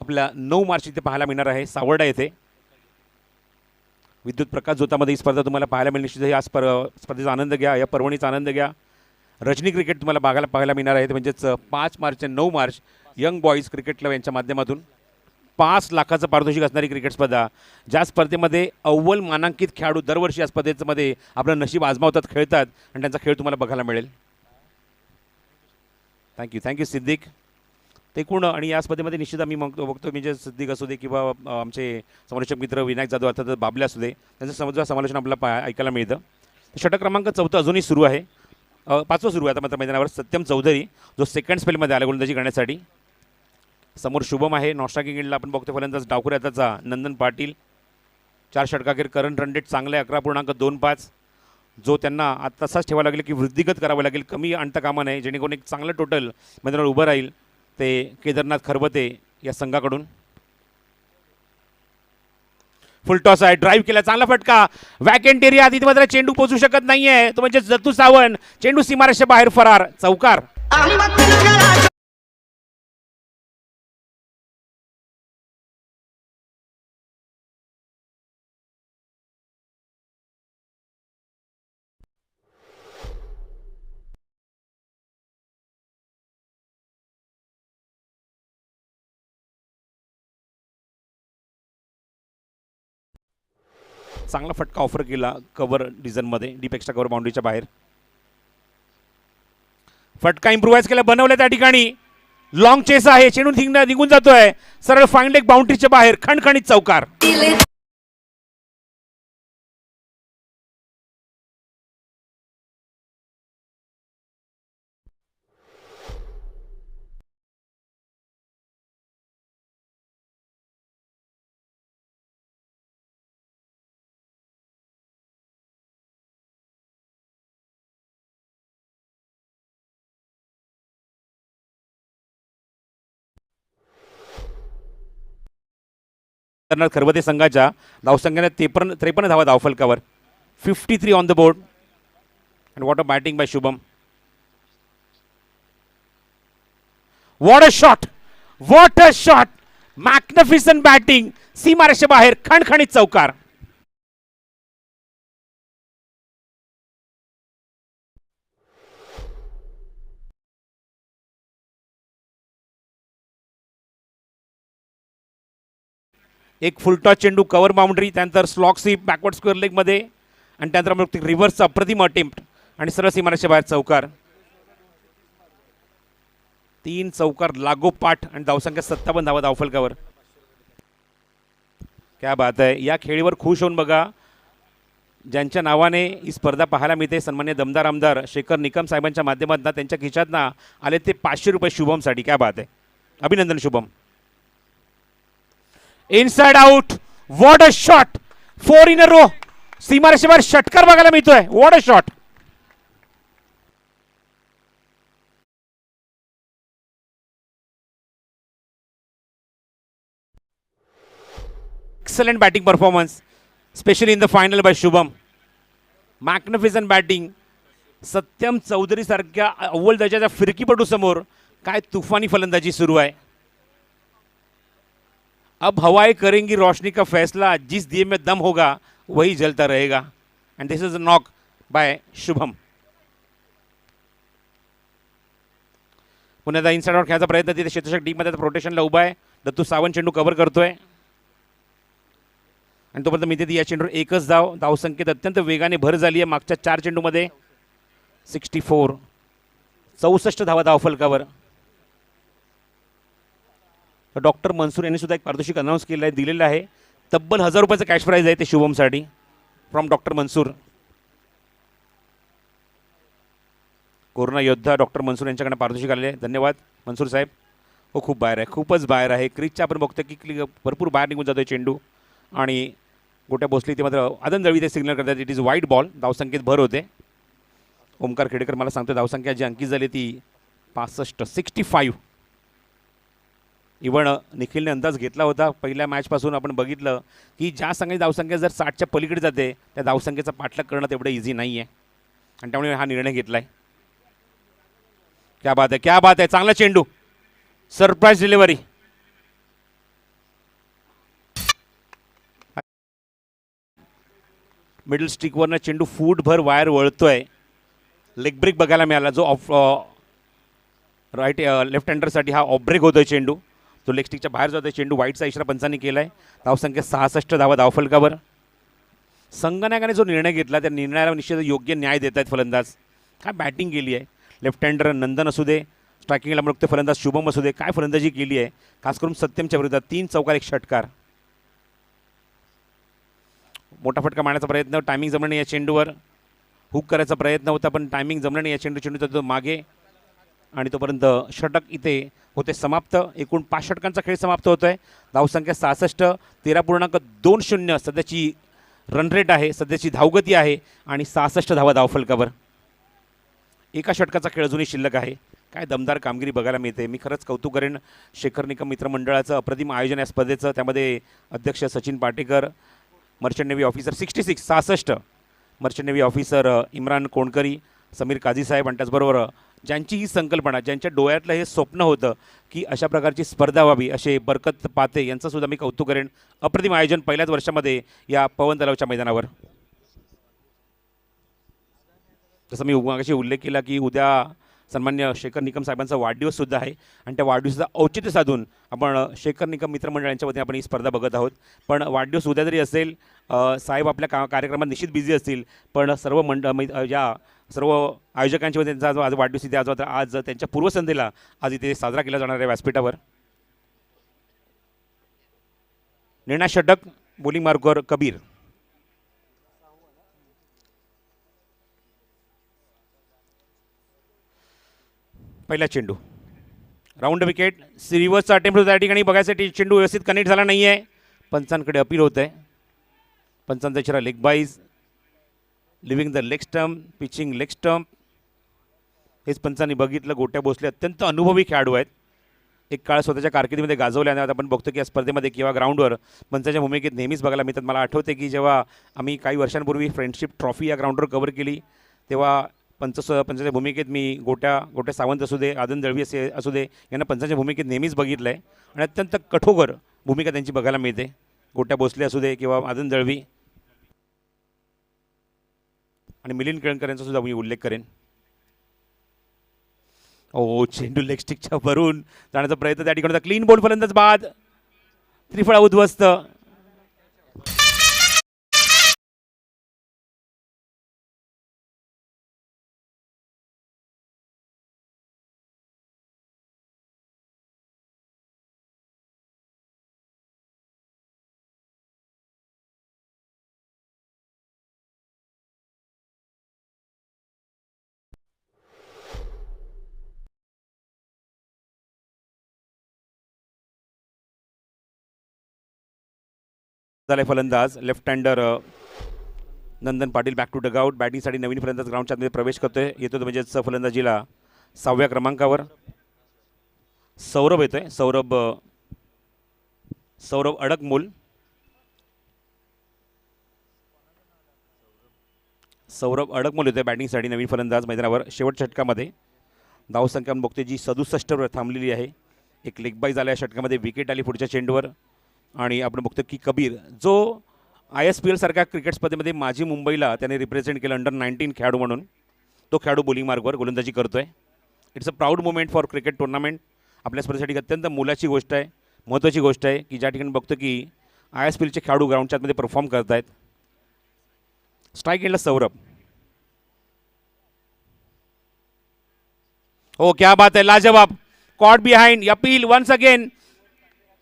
आपल्या 9 मार्च इथे पाहायला मिळणार आहे सावर्डा येथे. विद्युत प्रकाश जोतामध्ये ही स्पर्धा तुम्हाला पाहायला मिळेल. निश्चित या स्पर्धेचा आनंद घ्या, या पर्वणीचा आनंद घ्या. रजनी क्रिकेट तुम्हाला पाहायला मिळणार आहे. ते म्हणजेच 5 मार्च ते 9 March young boys cricket club यांच्या माध्यमातून 5 लाखाचं पारितोषिक असणारी क्रिकेट स्पर्धा. ज्या स्पर्धेमध्ये अव्वल मानांकित खेळाडू दरवर्षी या स्पर्धेमध्ये आपलं नशीब आजमावतात, खेळतात आणि त्यांचा खेळ तुम्हाला बघायला मिळेल. थँक्यू सिद्दीक. ते एकूण आणि या स्पर्धेमध्ये निश्चित आम्ही बघतो म्हणजे सिद्दीक असू दे किंवा आमचे समालोचक मित्र विनायक जाधव अर्थात बाबले असू दे त्यांचं समालोचन आपल्याला ऐकायला मिळतं. षटक क्रमांक 4 अजूनही सुरू आहे. 5वं सुरू आहे आता मात्र मैदानावर. सत्यम चौधरी जो सेकंड स्पेलमध्ये आला गोलंदाजी करण्यासाठी. समोर शुभम आहे. नॉस्ट्राकिंग एंडला आपण बघतो फलंदाज डावखुरी हाताचा नंदन पाटील. 4 षटकाखेर करंट रन रेट चांगले 11.25 जो त्यांना आता तसाच ठेवावा लागेल की वृद्धिगत करावं लागेल. कमी आणता कामा नये जेणेकरून एक चांगलं टोटल मैदानावर उभं राहील ते केदारनाथ खरबते या संघाकडून. फुल टॉस आहे. ड्राईव्ह केला. चांगला फटका. वॅकेंट एरिया तिथे मात्र चेंडू पोहोचू शकत नाहीये. तो म्हणजे जतू सावंत. चेंडू सीमारेषे बाहेर फरार. चौकार. चांगला फटका ऑफर केला कव्हर डिझनमध्ये डीप एक्स्ट्रा कव्हर बाउंड्रीच्या बाहेर. फटका इम्प्रुव्हाइज केला बनवलं त्या ठिकाणी. लॉंग चेस आहे. चेंडू निघून जातोय सरळ फाईन लेग बाउंड्रीच्या बाहेर. खणखणीत चौकार. केदारनाथ खरबते संघाच्या धावसंख्येने 53 धावा धावफलकावर. 53 on the board. And what a batting by Shubham. What a shot. What a shot. Magnificent batting. सीमारेषे बाहेर. खणखणीत चौकार. एक फुलटॉस चेंडू कव्हर बाउंड्री. त्यानंतर स्लॉक स्वीप बॅकवर्ड स्क्वेअर लेगमध्ये. आणि त्यानंतर मग रिव्हर्सचा अप्रतिम अटेम्प्ट आणि सरळ सीमारेषे बाहेर चौकार. 3 चौकार लागोपाठ आणि धावसंख्या 57 धावा धावफलकावर. क्या बात आहे. या खेळीवर खुश होऊन बघा ज्यांच्या नावाने ही स्पर्धा पाहायला मिळते. सन्मान्य दमदार आमदार शेखर निकम साहेबांच्या माध्यमातून त्यांच्या खिशातनं आले ते 500 रुपये शुभमसाठी. क्या बात आहे. अभिनंदन Shubham. Inside out. What a shot. 4 in a row. सीमारेषेबाहेर षटकार बघायला मिळतोय. What a shot. Excellent batting performance specially in the final by Shubham. Magnificent batting. Satyam Chaudhary सारख्या अव्वल दर्जाच्या फिरकीपटू समोर काय तुफानी फलंदाजी सुरू आहे. अब हवाएं करेंगी रोशनी का फैसला. जिस दिए में दम होगा वही जलता रहेगा. And this is a knock by Shubham. पुन्हा इनसाइडवर खेळायचा प्रयत्न. तिथे क्षेत्ररक्षक डीपमध्ये प्रोटेक्शनला उभा आहे. दत्तू सावंत चेंडू कव्हर करतोय आणि तोपर्यंत मिळते या चेंडूवर एकच धाव. धावसंख्येत अत्यंत वेगाने भर झाली आहे मागच्या 4 चेंडूमध्ये. 64 64 धावा धावफलकावर. डॉक्टर मनसूर यांनी सुद्धा एक पारितोषिक अनाऊन्स केलं आहे दिलेलं आहे. तब्बल 1000 रुपयाचं कॅश प्राईज आहे ते शुभमसाठी फ्रॉम डॉक्टर मनसूर. कोरोना योद्धा डॉक्टर मनसूर यांच्याकडे पारितोषिक आलेले आहे. धन्यवाद मनसूर साहेब. हो खूप बाहेर आहे. खूपच बाहेर आहे. क्रीजच्या आपण बघतो की भरपूर बाहेर निघून जातो चेंडू आणि गोट्या भोसले ते मात्र आदन दळवी ते सिग्नल करतात. इट इज वाईट बॉल. धावसंख्येत भर होते. ओमकार खेडेकर मला सांगतो धावसंख्या जी अंकित झाली ती 65. इव्हन निखिलने अंदाज घेतला होता पहिल्या मॅचपासून. आपण बघितलं की ज्या संघाची धावसंख्या जर 60च्या पलीकडे जाते त्या धावसंख्येचा पाठलाग करणं तेवढं इझी नाही आहे आणि त्यामुळे हा निर्णय घेतला आहे. क्या बात आहे. क्या बात आहे. चांगला चेंडू. Surprise delivery. मिडल स्टिकवरनं चेंडू फूटभर वायर वळतोय. लेग ब्रेक बघायला मिळाला जो ऑफ राईट लेफ्ट हँडरसाठी हा ऑफ ब्रेक होतोय चेंडू. तो लेग स्टिकच्या बाहेर जातोय चेंडू. वाईटचा इशारा पंचांनी केला आहे. धावसंख्या 66 धावा धावफलकावर. संघनायकाने जो निर्णय घेतला त्या निर्णयाला निश्चित योग्य न्याय देत आहेत फलंदाज. काय बॅटिंग केली आहे. लेफ्ट हँडर नंदन असू दे. स्ट्रायकिंगला म्हणतो फलंदाज शुभम असू दे. काय फलंदाजी केली आहे खास करून सत्यमच्या विरोधात. 3 चौकार 1 षटकार. मोठा फटका मारण्याचा प्रयत्न. टायमिंग जमणे या चेंडूवर. हुक करायचा प्रयत्न होता पण टायमिंग जमलं नाही. या चेंडूचा तो मागे आणि तोपर्यंत षटक इथे होते समाप्त. एकूण 5 षटकांचा खेळ समाप्त होतो आहे. धावसंख्या 66, 13.20 सध्याची रन रेट आहे, सध्याची धावगती आहे आणि 66 धावा धावफलकावर. एका षटकाचा खेळ अजूनही शिल्लक आहे. काय दमदार कामगिरी बघायला मिळते. मी खरंच कौतुक करेन शेखर निकम मित्रमंडळाचं. अप्रतिम आयोजन या स्पर्धेचं. त्यामध्ये अध्यक्ष Sachin Patekar, merchant navy officer 66 merchant navy officer Imran Konkari, Sameer Kazi साहेब आणि त्याचबरोबर ज्यांची ही संकल्पना, ज्यांच्या डोळ्यातलं हे स्वप्न होतं की अशा प्रकारची स्पर्धा व्हावी, असे बरकत पाते यांचंसुद्धा मी कौतुक करेन. अप्रतिम आयोजन पहिल्याच वर्षामध्ये या पवन तलावच्या मैदानावर. जसं मी मागाशी उल्लेख केला की उद्या सन्मान्य शेखर निकम साहेबांचा वाढदिवससुद्धा आहे आणि त्या वाढदिवसाचा औचित्य साधून आपण शेखर निकम मित्रमंडळांच्या वतीने आपण ही स्पर्धा बघत आहोत. पण वाढदिवस उद्या जरी असेल, साहेब आपल्या कार्यक्रमात निश्चित बिझी असतील, पण सर्व आयोजकांच्या वतीने त्यांचा आज वाढदिवस इथे आज त्यांच्या पूर्वसंध्येला आज इथे साजरा केला जाणार आहे व्यासपीठावर. निर्णायक षटक बॉलिंग मार्कवर कबीर. पहिला चेंडू राऊंड विकेट. रिव्हर्सचा अटेम्प्ट होता त्या ठिकाणी. बघायसाठी चेंडू व्यवस्थित कनेक्ट झाला नाही आहे. पंचांकडे अपील होत आहे. पंचांचा इशारा leg byes, living the leg stump, pitching leg stump. हेच पंचांनी बघितलं. गोट्या भोसले अत्यंत अनुभवी खेळाडू आहेत. एक काळ स्वतःच्या कारकिर्दीमध्ये गाजवले आणि आपण बघतो की या स्पर्धेमध्ये किंवा ग्राउंडवर पंचांच्या भूमिकेत नेहमीच बघायला मिळतात. मला आठवते की जेव्हा आम्ही काही वर्षांपूर्वी फ्रेंडशिप ट्रॉफी या ग्राउंडवर कव्हर केली तेव्हा पंचाच्या भूमिकेत मी गोट्या सावंत असू दे, आदन दळवी असू दे, यांना पंचाच्या भूमिकेत नेहमीच बघितलं आहे आणि अत्यंत कठोर भूमिका त्यांची बघायला मिळते. गोट्या भोसले असू दे किंवा आदन दळवी आणि मिलिंद केळकर यांचा सुद्धा मी उल्लेख करेन. चेंडू लेग स्टिकच्या वरून जाण्याचा प्रयत्न त्या ठिकाणी. क्लीन बॉल फलंदाज बाद. त्रिफळा उद्ध्वस्त. झाले फलंदाज left hander Nandan Patil back to dugout. बॅटिंगसाठी नवीन फलंदाज ग्राउंडच्या आतमध्ये प्रवेश करतोय. येतो तो म्हणजेच फलंदाजीला 6व्या क्रमांकावर सौरभ येतोय. सौरभ अडकमूल. येतोय बॅटिंगसाठी नवीन फलंदाज मैदानावर. शेवटच्या षटकामध्ये धावसंख्या बघतोय जी 67 वर थांबलेली आहे. एक लेग बाय झाला या षटकामध्ये. विकेट आली पुढच्या चेंडूवर आणि आपण बघतो की कबीर जो ISPL सारख्या क्रिकेट स्पर्धेमध्ये माझी मुंबईला त्याने रिप्रेझेंट केलं अंडर 19 खेळाडू म्हणून, तो खेळाडू बॉलिंग मार्कवर गोलंदाजी करतोय. It's a proud moment for cricket tournament. आपल्या स्पर्धेसाठी अत्यंत मोलाची गोष्ट आहे, महत्त्वाची गोष्ट आहे की ज्या ठिकाणी बघतो की ISPLचे खेळाडू ग्राउंडच्या आतमध्ये परफॉर्म करत आहेत. स्ट्राईक एंडला सौरभ. क्या बात है, लाजवाब. Caught behind, appeal once again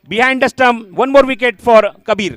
behind the stump. One more wicket for Kabir.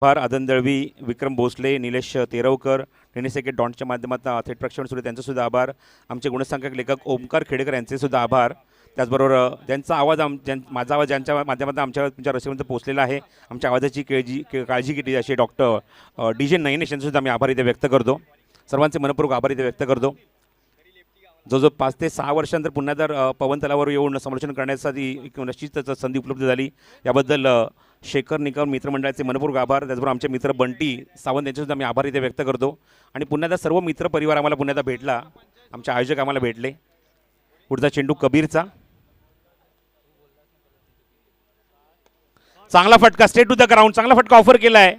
फार आदन दळवी, विक्रम भोसले, निलेश तेरवकर, टेनिस क्रिकेट डॉनच्या माध्यमातून थेट प्रक्षेपण सुरू त्यांचंसुद्धा आभार. आमचे गुणसंख्यक लेखक ओमकार खेडेकर यांचेसुद्धा आभार. त्याचबरोबर त्यांचा आवाज माझा आवाज ज्यांच्या माध्यमातून तुमच्या रसिकांपर्यंत पोहोचलेला आहे. आमच्या आवाजाची काळजी घेतली असे डॉक्टर DJ नयनेश यांचेसुद्धा मी आभार इथे व्यक्त करतो. सर्वांचे मनपूर्वक आभार इथे व्यक्त करतो. जो 5 ते 6 वर्षांतर पुन्हा जर पवन तलावर येऊन समालोचन करण्यासाठी निश्चितच संधी उपलब्ध झाली, याबद्दल शेखर निकम मित्रमंडळाचे मनपूर्वक आभार. त्याचबरोबर आमचे मित्र बंटी सावंत यांचेसुद्धा मी आभार इथे व्यक्त करतो. आणि पुन्हा एकदा सर्व मित्र परिवार आम्हाला पुन्हा एकदा भेटला, आमचे आयोजक आम्हाला भेटले. पुढचा चेंडू कबीरचा. चांगला फटका स्ट्रेट टू द ग्राउंड, चांगला फटका ऑफर केला आहे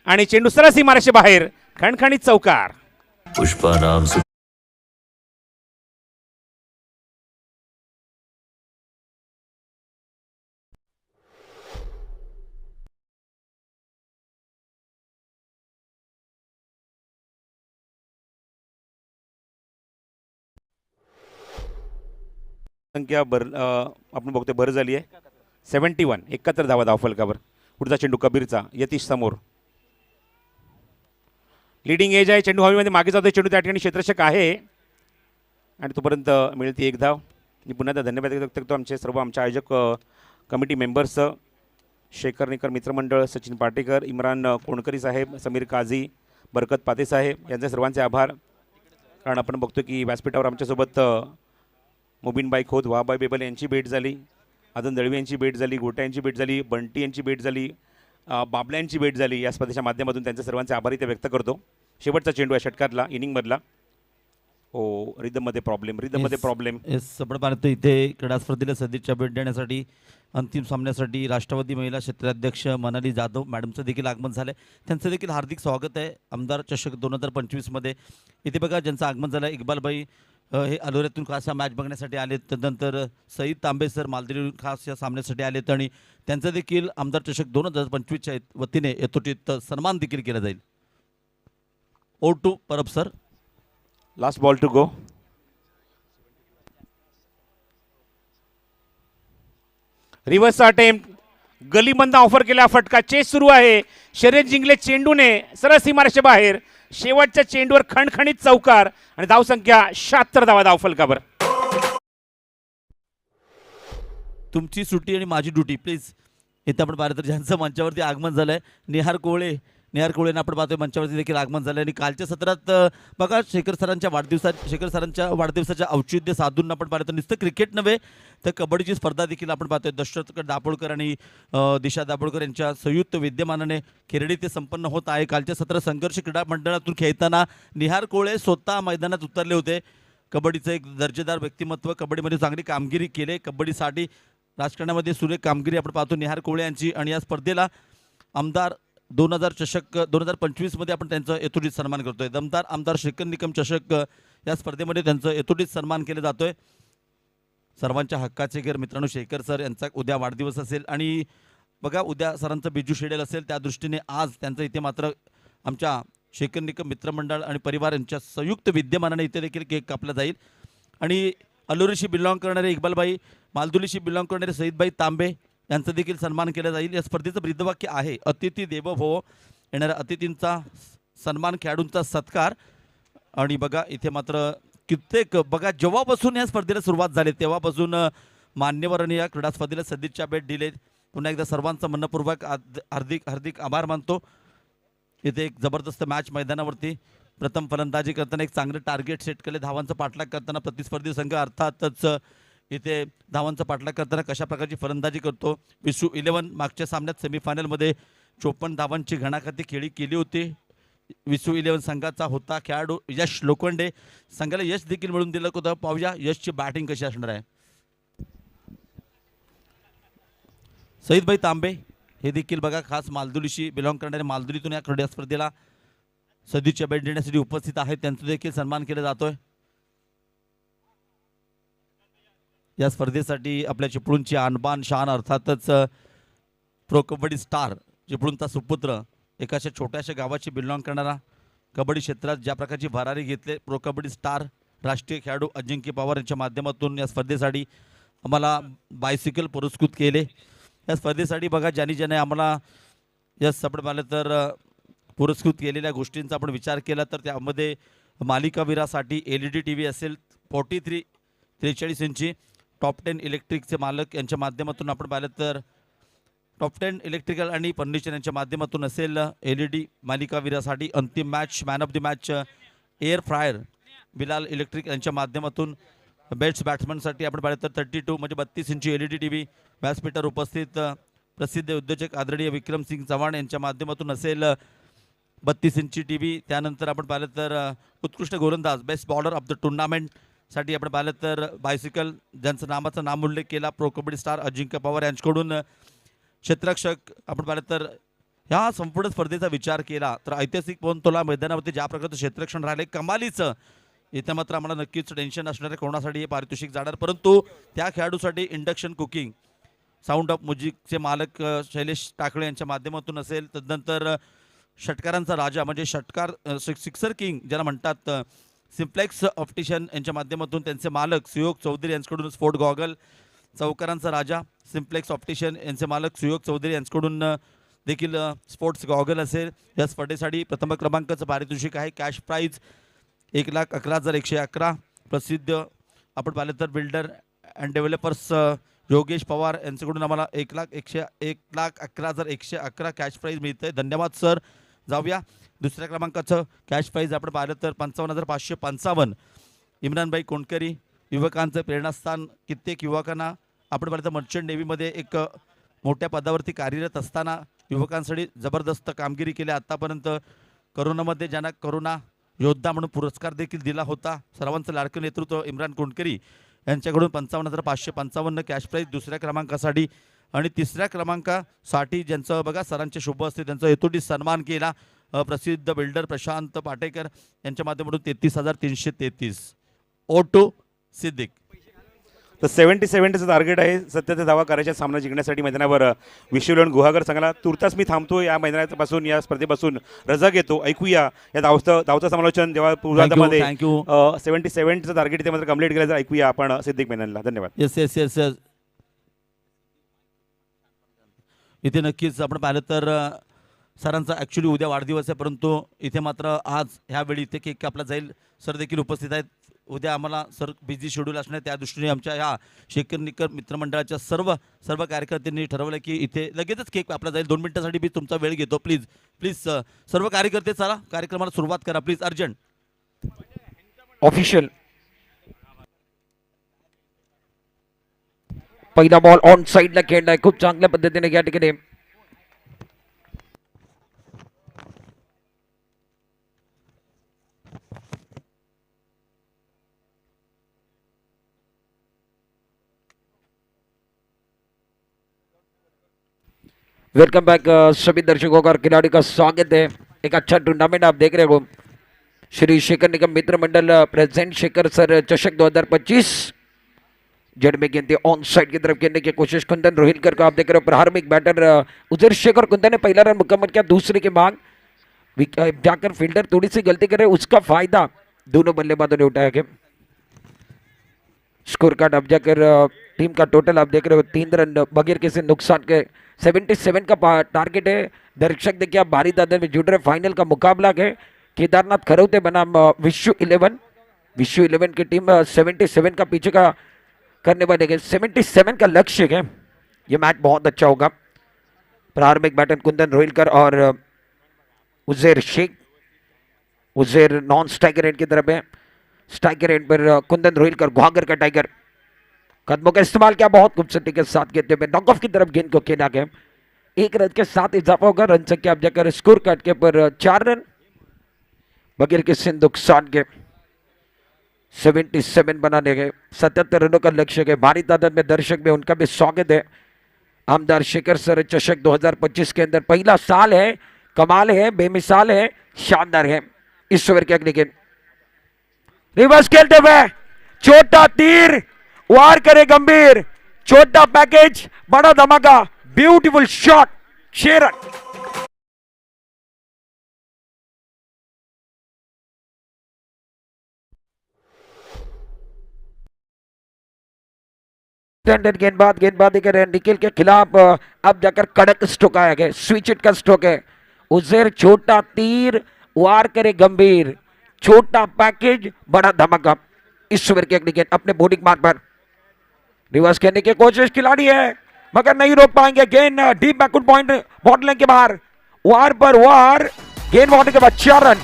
आणि चेंडू सरळ सीमारेषे बाहेर, खणखणीत चौकार. पुष्पा नाम से संख्या आपण बघतोय भर झाली आहे. 71 71 धावा धावफलकावर. पुढचा चेंडू कबीरचा, यतीश समोर. लिडिंग एज आहे, चेंडू हवेमध्ये मागे जातोय, चेंडू त्या ठिकाणी क्षेत्ररक्षक आहे आणि तोपर्यंत मिळते एक धाव. मी पुन्हा एकदा धन्यवाद व्यक्त करतो आमच्या आयोजक कमिटी मेंबर्स, शेखर निकर मित्रमंडळ, सचिन पाटेकर, इम्रान कोणकरी साहेब, समीर काझी, बरकत पाते साहेब यांचे सर्वांचे आभार. कारण आपण बघतो की व्यासपीठावर आमच्यासोबत मोबिनबाई खोत, वाहबाई बेबल यांची भेट झाली, आदन दळवी यांची भेट झाली, गोटा यांची भेट झाली, बंटी यांची भेट झाली, बाबला यांची भेट झाली. या स्पर्धेच्या माध्यमातून त्यांचे सर्वांचे आभारी ते व्यक्त करतो. शेवटचा चेंडू आहे षटकातला, इनिंगमधला. ओ रिदममध्ये प्रॉब्लेम. आपण पाहतो इथे क्रीडा स्पर्धेला सदिच्छा भेट देण्यासाठी अंतिम सामन्यासाठी राष्ट्रवादी महिला क्षेत्राध्यक्ष मनाली जाधव मॅडमचं देखील आगमन झालं आहे. त्यांचं देखील हार्दिक स्वागत आहे आमदार चषक 2025मध्ये. इथे बघा ज्यांचं आगमन झालं आहे, इक्बालबाई हे अलोऱ्यातून खास या मॅच बघण्यासाठी आलेत. त्यानंतर सईद तांबे सर मालदिवरून खास या सामन्यासाठी आलेत आणि त्यांचं देखील आमदार चषक 2025च्या वतीने यथोचित सन्मान देखील केला जाईल. ओ टू Parab sir. Last ball to go. Reverse attempt, गलीबंद ऑफर केला फटका, चेस सुरू आहे. शर्यत जिंकले चेंडूने सरळ सीमारेषे बाहेर. शेवटच्या चेंडूवर खणखणीत चौकार आणि धावसंख्या 76 धावा धावफलकावर. तुमची सुट्टी आणि माझी ड्युटी प्लीज. इथं आपण पाहिलं तर ज्यांचं मंचावरती आगमन झालं आहे निहार कोळेनं आपण पाहतोय मंचावरती देखील आगमन झालं आहे. आणि कालच्या सत्रात बघा शेखर सरांच्या वाढदिवसाच्या औचित्य साधून आपण पाहिलं तर नुसतं क्रिकेट नव्हे तर कबड्डीची स्पर्धा देखील आपण पाहतोय. दशरथ दाभोळकर आणि दिशा दाभोळकर यांच्या संयुक्त विद्यमानाने खेरडी ते संपन्न होत आहे. कालच्या सत्रात संघर्ष क्रीडा मंडळातून खेळताना निहार कोळे स्वतः मैदानात उतरले होते. कबड्डीचं एक दर्जेदार व्यक्तिमत्व, कबड्डीमध्ये चांगली कामगिरी केली, कबड्डीसाठी राजकारणामध्ये सुरेख कामगिरी आपण पाहतो निहार कोळे यांची. आणि या स्पर्धेला आमदार 2000 चषक 2025मध्ये आपण त्यांचं यथोचित सन्मान करतोय. दमदार आमदार शेखर निकम चषक या स्पर्धेमध्ये त्यांचं यथोचित सन्मान केलं जातोय. सर्वांच्या हक्काचे घर मित्रांनो शेखर सर यांचा उद्या वाढदिवस असेल आणि बघा उद्या सरांचं बिजू शेड्यूल असेल, त्या दृष्टीने आज त्यांचं इथे मात्र आमच्या शेखर निकम मित्रमंडळ आणि परिवार यांच्या संयुक्त विद्यमानाने इथे देखील केक कापला जाईल. आणि अलोरीशी बिलॉंग करणारे इक्बालबाई, मालदुलीशी बिलॉंग करणारे सईदबाई तांबे यांचा देखील सन्मान केला जाईल. या स्पर्धेचं ब्रीदवाक्य आहे अतिथी देवो भव. येणाऱ्या अतिथींचा सन्मान, खेळाडूंचा सत्कार. आणि बघा इथे मात्र कित्येक बघा जेव्हापासून या स्पर्धेला सुरुवात झाली तेव्हापासून मान्यवरांनी या क्रीडा स्पर्धेला सदिच्छा भेट दिले. पुन्हा एकदा सर्वांचा मनपूर्वक हार्दिक आभार मानतो. इथे एक जबरदस्त मॅच मैदानावरती प्रथम फलंदाजी करताना एक चांगलं टार्गेट सेट केले. धावांचा पाठलाग करताना प्रतिस्पर्धी संघ अर्थातच इथे धावांचा पाठलाग करताना कशा प्रकारची फलंदाजी करतो. विश्व 11 मागच्या सामन्यात सेमीफायनलमध्ये 54 धावांची घणाघाती खेळी केली होती. विश्व 11 संघाचा होता खेळाडू यश लोखंडे. संघाला यश देखील मिळून दिलं होतं. पाहूया यशची बॅटिंग कशी असणार आहे. सईदबाई तांबे हे देखील बघा खास मालदुलीशी बिलॉंग करणारे, मालदुलीतून या क्रीडा स्पर्धेला सदिच्छा भेट देण्यासाठी उपस्थित आहेत. त्यांचा देखील सन्मान केला जातोय. या स्पर्धेसाठी आपल्या चिपळूणची आणबान शान अर्थातच प्रो कबड्डी स्टार चिपळूणचा सुपुत्र, एका अशा छोट्याशा गावाची बिलॉंग करणारा, कबड्डी क्षेत्रात ज्या प्रकारची भरारी घेतले प्रो कबड्डी स्टार राष्ट्रीय खेळाडू अजिंक्य पवार यांच्या माध्यमातून या स्पर्धेसाठी आम्हाला बायसिकल पुरस्कृत केले. या स्पर्धेसाठी बघा ज्याने आम्हाला या आपण तर पुरस्कृत केलेल्या गोष्टींचा आपण विचार केला तर त्यामध्ये मालिकावीरासाठी LED TV असेल 43 इंची. टॉप 10 इलेक्ट्रिकचे मालक यांच्या माध्यमातून आपण पाहिलं तर टॉप 10 इलेक्ट्रिकल आणि फर्निचर यांच्या माध्यमातून असेल LED मालिकावीरासाठी अंतिम match man of the match air fryer Bilal electric यांच्या माध्यमातून. बेस्ट बॅट्समनसाठी आपण पाहिलं तर 32 म्हणजे 32 इंची LED TV व्यासपीठावर उपस्थित प्रसिद्ध उद्योजक आदरणीय विक्रमसिंग चव्हाण यांच्या माध्यमातून असेल 32 इंची TV. त्यानंतर आपण पाहिलं तर उत्कृष्ट गोलंदाज best bowler of the tournament साठी आपण पाहिलं तर बायसिकल ज्यांचं नामाचा नाम उल्लेख केला प्रो कबड्डी स्टार अजिंक्य पवार यांच्याकडून. क्षेत्ररक्षक आपण पाहिलं तर ह्या संपूर्ण स्पर्धेचा विचार केला तर ऐतिहासिक 5 तोला मैदानावरती ज्या प्रकारचं क्षेत्ररक्षण राहिले कमालीचं, इथे मात्र आम्हाला नक्कीच टेन्शन असणार आहे कोणासाठी हे पारितोषिक जाणार, परंतु त्या खेळाडूसाठी इंडक्शन कुकिंग साऊंड ऑफ म्युझिकचे मालक शैलेश टाकळे यांच्या माध्यमातून असेल, तदनंतर षटकारांचा राजा म्हणजे षटकार सिक्सर किंग ज्याला म्हणतात सिम्प्लेक्स ऑप्टिशियन यांच्या माध्यमातून त्यांचे मालक सुयोग चौधरी यांच्याकडून स्पोर्ट गॉगल, चौकारांचा राजा सिम्प्लेक्स ऑप्टिशियन यांचे मालक सुयोग चौधरी यांच्याकडून देखील स्पोर्ट्स गॉगल असेल. या स्पर्धेसाठी प्रथम क्रमांकाचं पारितोषिक आहे, कॅश प्राईज 1,11,111. प्रसिद्ध आपण पाहिलं तर builder and developers Yogesh Pawar यांच्याकडून आम्हाला 1,11,111 कॅश प्राईज मिळतं आहे. धन्यवाद सर. जाऊया दुसऱ्या क्रमांकाचं कॅश प्राईज आपण पाहिलं तर 55,555. इम्रानभाई कोणकरी, युवकांचं प्रेरणास्थान. कित्येक युवकांना आपण पाहिलं तर मर्चंट नेव्हीमध्ये एक मोठ्या पदावरती कार्यरत असताना युवकांसाठी जबरदस्त कामगिरी केली. आत्तापर्यंत करोनामध्ये ज्यांना करोना योद्धा म्हणून पुरस्कार देखील दिला होता. सर्वांचं लाडकं नेतृत्व इम्रान कोणकरी यांच्याकडून 55,555 कॅश प्राईज दुसऱ्या क्रमांकासाठी. आणि तिसऱ्या क्रमांकासाठी ज्यांचं बघा सरांचे शुभ असते त्यांचा हेतूटी सन्मान केला प्रसिद्ध बिल्डर प्रशांत पाटेकर यांच्या माध्यमातून 33,333. ओटो सिद्दीक. तर 77चं टार्गेट आहे. सत्याचा दावा करायच्या सामना जिंकण्यासाठी मैदानावर विश्वलन गुहागर संघाला. तुर्तास मी थांबतो. या मैदानापासून या स्पर्धेपासून रजा घेतो. ऐकूया या धावचं समालोचन जेव्हा पूर्वार्धामध्ये 77चं टार्गेट ते मात्र कंप्लीट केलं. ऐकूया आपण सिद्दीक मेननला. धन्यवाद. Yes yes yes yes. इथे नक्कीच आपण पाहिलं तर सरांचा ॲक्च्युली उद्या वाढदिवस आहे, परंतु इथे मात्र आज ह्यावेळी इथे केक कापला जाईल. सर देखील उपस्थित आहेत. उद्या आम्हाला सर बिझी शेड्यूल असणार, त्या दृष्टीने आमच्या ह्या शेखर निकर मित्रमंडळाच्या सर्व कार्यकर्त्यांनी ठरवलं की इथे लगेचच केक कापला जाईल. 2 मिनिटासाठी मी तुमचा वेळ घेतो. प्लीज सर्व कार्यकर्ते चला कार्यक्रमाला सुरुवात करा प्लीज, अर्जंट. ऑफिशियल पहिला बॉल ऑन साइडला खेळलाय खूप चांगल्या पद्धतीने या ठिकाणी. वेलकम बैक सभी दर्शकों का और खिलाड़ी का स्वागत है. एक अच्छा टूर्नामेंट आप देख रहे हो. श्री शेखर निगम मित्र मंडल प्रेजेंट शेखर सर चषक 2025 जड़ में गेंद ऑन साइड की तरफ खेलने की कोशिश. कुंदन रोहिलकर को आप देख रहे हो. प्रारंभिक बैटर उजैर शेख और कुंदन ने पहला रन मुकम्मल किया. दूसरे के मांग जाकर फील्डर थोड़ी सी गलती करे, उसका फायदा दोनों बल्लेबाजों ने उठाया. के स्कोर कार्ड अब जाकर टीम का टोटल आप देख रहे हो 3 रन बगैर किसी नुकसान के. 77 का टारगेट है. दर्शक देखिए आप भारी तादाद में जुड़ रहे. फाइनल का मुकाबला है केदारनाथ खरौते बनाम विश्व 11 की टीम 77 का पीछे का करने वाले हैं. 77 का लक्ष्य है. ये मैच बहुत अच्छा होगा. प्रारंभिक बैटर कुंदन रोहिलकर और Uzair Shaikh. Uzair non striker end की तरफ है. स्ट्राइकर एंड पर कुंदन रोहिलकर गुहागर का टाइगर. कदमों का इस्तेमाल किया बहुत खूबसूरती के साथ खेलते हुए नॉक ऑफ की तरफ गेंद को खेला गया. 1 रन के साथ इजाफा होगा. रन संख्या अब जाकर स्कोर कार्ड के पर 4 रन बगैर किसी नुकसान के 77 बनाने गए. 77 रनों का लक्ष्य है. भारी तादाद में दर्शक में उनका भी स्वागत है. आमदार शेखर सर चषक 2025 के अंदर पहला साल है. कमाल है, बेमिसाल है, शानदार है. इस ओवर की अगली गेंद रिवर्स खेलते हुए छोटा तीर वार करे गंभीर. छोटा पैकेज बड़ा धमाका. Beautiful shot. 6 रन. गेंदबाजी कर रहे हैं निखिल के खिलाफ. अब जाकर कड़क स्ट्रोक आया गया. स्विच इट का स्ट्रोक है. उजैर छोटा तीर वार करे गंभीर. छोटा पैकेज बड़ा धमाका. इस ओवर की अगली गेंद अपने बॉलिंग मार्ग पर रिवर्स करने की कोशिश खिलाड़ी है मगर नहीं रोक पाएंगे. गेंद डीप बैकवर्ड पॉइंट बॉटल के बाहर. वार पर वार. गेंद बॉटल के बाद 4 रन.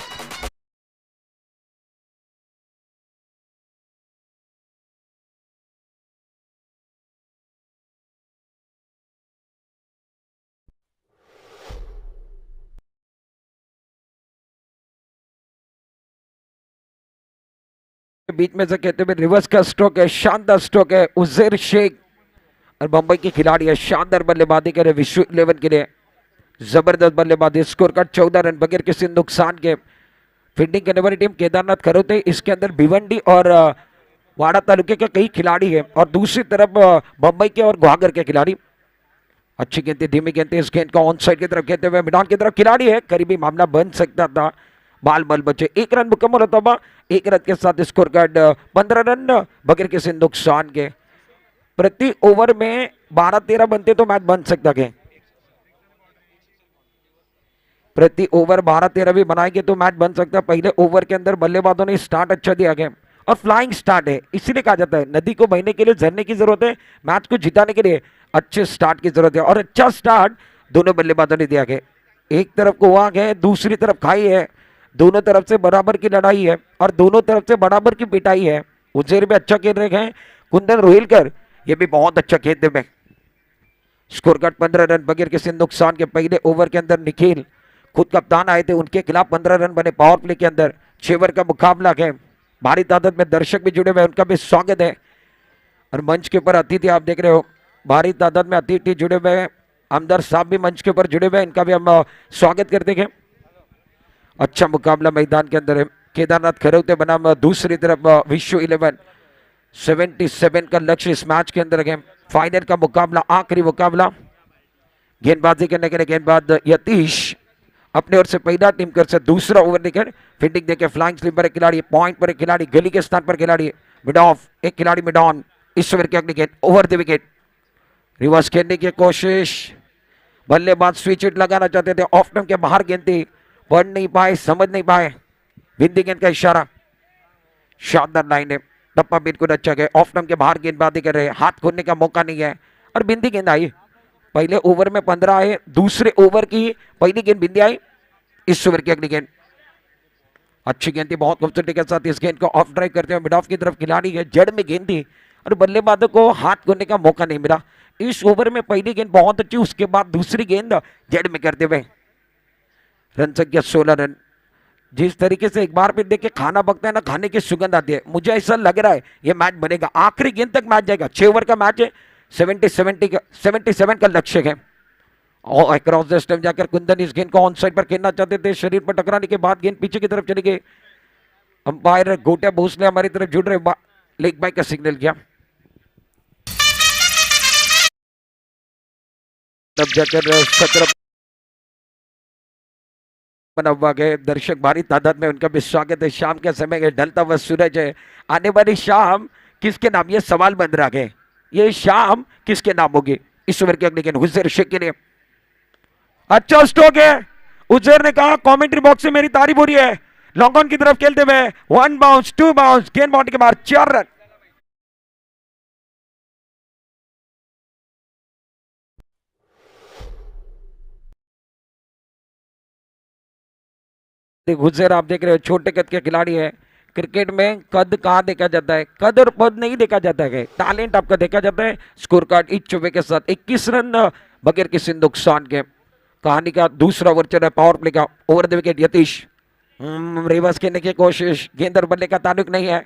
बीच में से कहते हुए रिवर्स का स्ट्रोक है. शानदार स्ट्रोक है. उजैर शेख और मुंबई के खिलाड़ी है. शानदार बल्लेबाजी करे विश्व 11 के लिए. जबरदस्त बल्लेबाजी, स्कोर कार्ड 14 रन बगैर किसी नुकसान के। फील्डिंग करने वाली टीम केदारनाथ खरोते, इसके अंदर भिवंडी और वाड़ा तालुके के कई खिलाड़ी हैं और दूसरी तरफ बम्बई के और गुहागर के खिलाड़ी। अच्छी गेंद, धीमी गेंद, इस गेंद को ऑन साइड की तरफ खेलते हुए मैदान की तरफ खिलाड़ी है, करीबी मामला बन सकता था, बाल बल बचे। 1 रन मुकम्मल होता हुआ, 1 रन के साथ स्कोर कार्ड 15 रन बगैर किसी नुकसान के। प्रति ओवर में 12-13 बनते तो मैच बन सकता है। प्रति ओवर 12-13 भी बनाएंगे तो मैच बन सकता है। पहले ओवर के अंदर बल्लेबाजों ने स्टार्ट अच्छा दिया गया और फ्लाइंग स्टार्ट है, इसीलिए कहा जाता है नदी को बहने के लिए झरने की जरूरत है, मैच को जिताने के लिए अच्छे स्टार्ट की जरूरत है और अच्छा स्टार्ट दोनों बल्लेबाजों ने दिया गया। एक तरफ कुआं है, दूसरी तरफ खाई है, दोनों तरफ से बराबर की लड़ाई है और दोनों तरफ से बराबर की पिटाई है। उज्जैन भी अच्छा खेल रहे हैं, कुंदन रोहिलकर ये भी बहुत अच्छा खेलते हैं। स्कोर कार्ड 15 रन बगैर किसी नुकसान के। पहले ओवर के अंदर निखिल खुद कप्तान आए थे, उनके खिलाफ 15 रन बने पावर प्ले के अंदर। 6 ओवर का मुकाबला है, भारी तादाद में दर्शक भी जुड़े हुए हैं, उनका भी स्वागत है। और मंच के ऊपर अतिथि आप देख रहे हो, भारी तादाद में अतिथि जुड़े हुए हैं, आमदार साहब भी मंच के ऊपर जुड़े हुए हैं, इनका भी हम स्वागत करते हैं। अच्छा मुकाबला मैदान के अंदर है। केदारनाथ खरौते बनाम दूसरी तरफ विश्व 11 77 का लक्ष्य इस मैच के अंदर है। फाइनल का मुकाबला, आखिरी मुकाबला। गेंदबाजी करने के लिए गेंदबाज यतीश अपने ओर से पहला, टीम कर से दूसरा ओवर लेकर फील्डिंग देके फ्लाइंग स्लिप पर एक खिलाड़ी, पॉइंट पर एक खिलाड़ी, गली के स्थान पर खिलाड़ी, मिड ऑफ एक खिलाड़ी, मिड ऑन। इस ओवर की अगली गेंद ओवर द विकेट, रिवर्स खेलने की कोशिश, बल्लेबाज स्विच हिट लगाना चाहते थे, ऑफ स्टंप के बाहर गेंद थी, पढ़ नहीं पाए, समझ नहीं पाए, बिंदी गेंद का इशारा। शानदार लाइन है, टप्पा बिल्कुल अच्छा गया, ऑफ स्टंप के बाहर गेंदबाजी कर रहे हैं, हाथ खोलने का मौका नहीं है और बिंदी गेंद आई। पहले ओवर में 15 आए, दूसरे ओवर की पहली गेंद बिंदी आई। इस ओवर की अगली गेंद अच्छी गेंद थी, बहुत खूबसूरती के साथ इस गेंद को ऑफ ड्राइव करते हुए मिड ऑफ की तरफ खिलाड़ी है, जड़ में गेंद थी और बल्लेबाजों को हाथ खोलने का मौका नहीं मिला। इस ओवर में पहली गेंद बहुत अच्छी, उसके बाद दूसरी गेंद जड़ में करते हुए रन संख्या 16 रन। जिस तरीके से एक बार फिर देखिए खाना पकता है ना, खाने की सुगंध आती है, मुझे ऐसा लग रहा है ये मैच बनेगा, आखिरी गेंद तक मैच जाएगा। 6 ओवर का मैच है, 77 का लक्ष्य है। और क्रॉस द स्टंप जाकर कुंदन इस गेंद को ऑन साइड पर खेलना चाहते थे, शरीर पर टकराने के बाद गेंद पीछे की तरफ चली गई। अंपायर गोटिया भोसले हमारी तरफ जुड़ रहे, लेग बाय का सिग्नल किया। तब जाकर 17 बना हुआ गए, दर्शक भारी तादाद में, उनका भी स्वागत है। शाम के समय है, ढलता हुआ सूरज है, आने वाली शाम किसके नाम, ये सवाल बन रहा है, ये शाम किसके नाम होगी। इस ओवर की अगली गेंद हुजैर शेख के लिए अच्छा स्ट्रोक है। उजैर ने कहा कमेंट्री बॉक्स से मेरी तारीफ हो रही है, लॉन्ग ऑन की तरफ खेलते हुए 1 बाउंस 2 बाउंस, गेंद बाउंड्री के बाहर 4 रन। गुजर आप देख रहे हो, छोटे कद के खिलाड़ी है। क्रिकेट में कद कहाँ देखा जाता है, कद और पद नहीं देखा जाता है, टैलेंट आपका देखा जाता है। स्कोर कार्ड इस चौबे के साथ 21 रन बगैर किसी नुकसान के। कहानी का दूसरा ओवर चल रहा है पावर प्ले का, over the wicket Yatish reverse खेलने की कोशिश, गेंद और बल्ले का ताल्लुक नहीं है,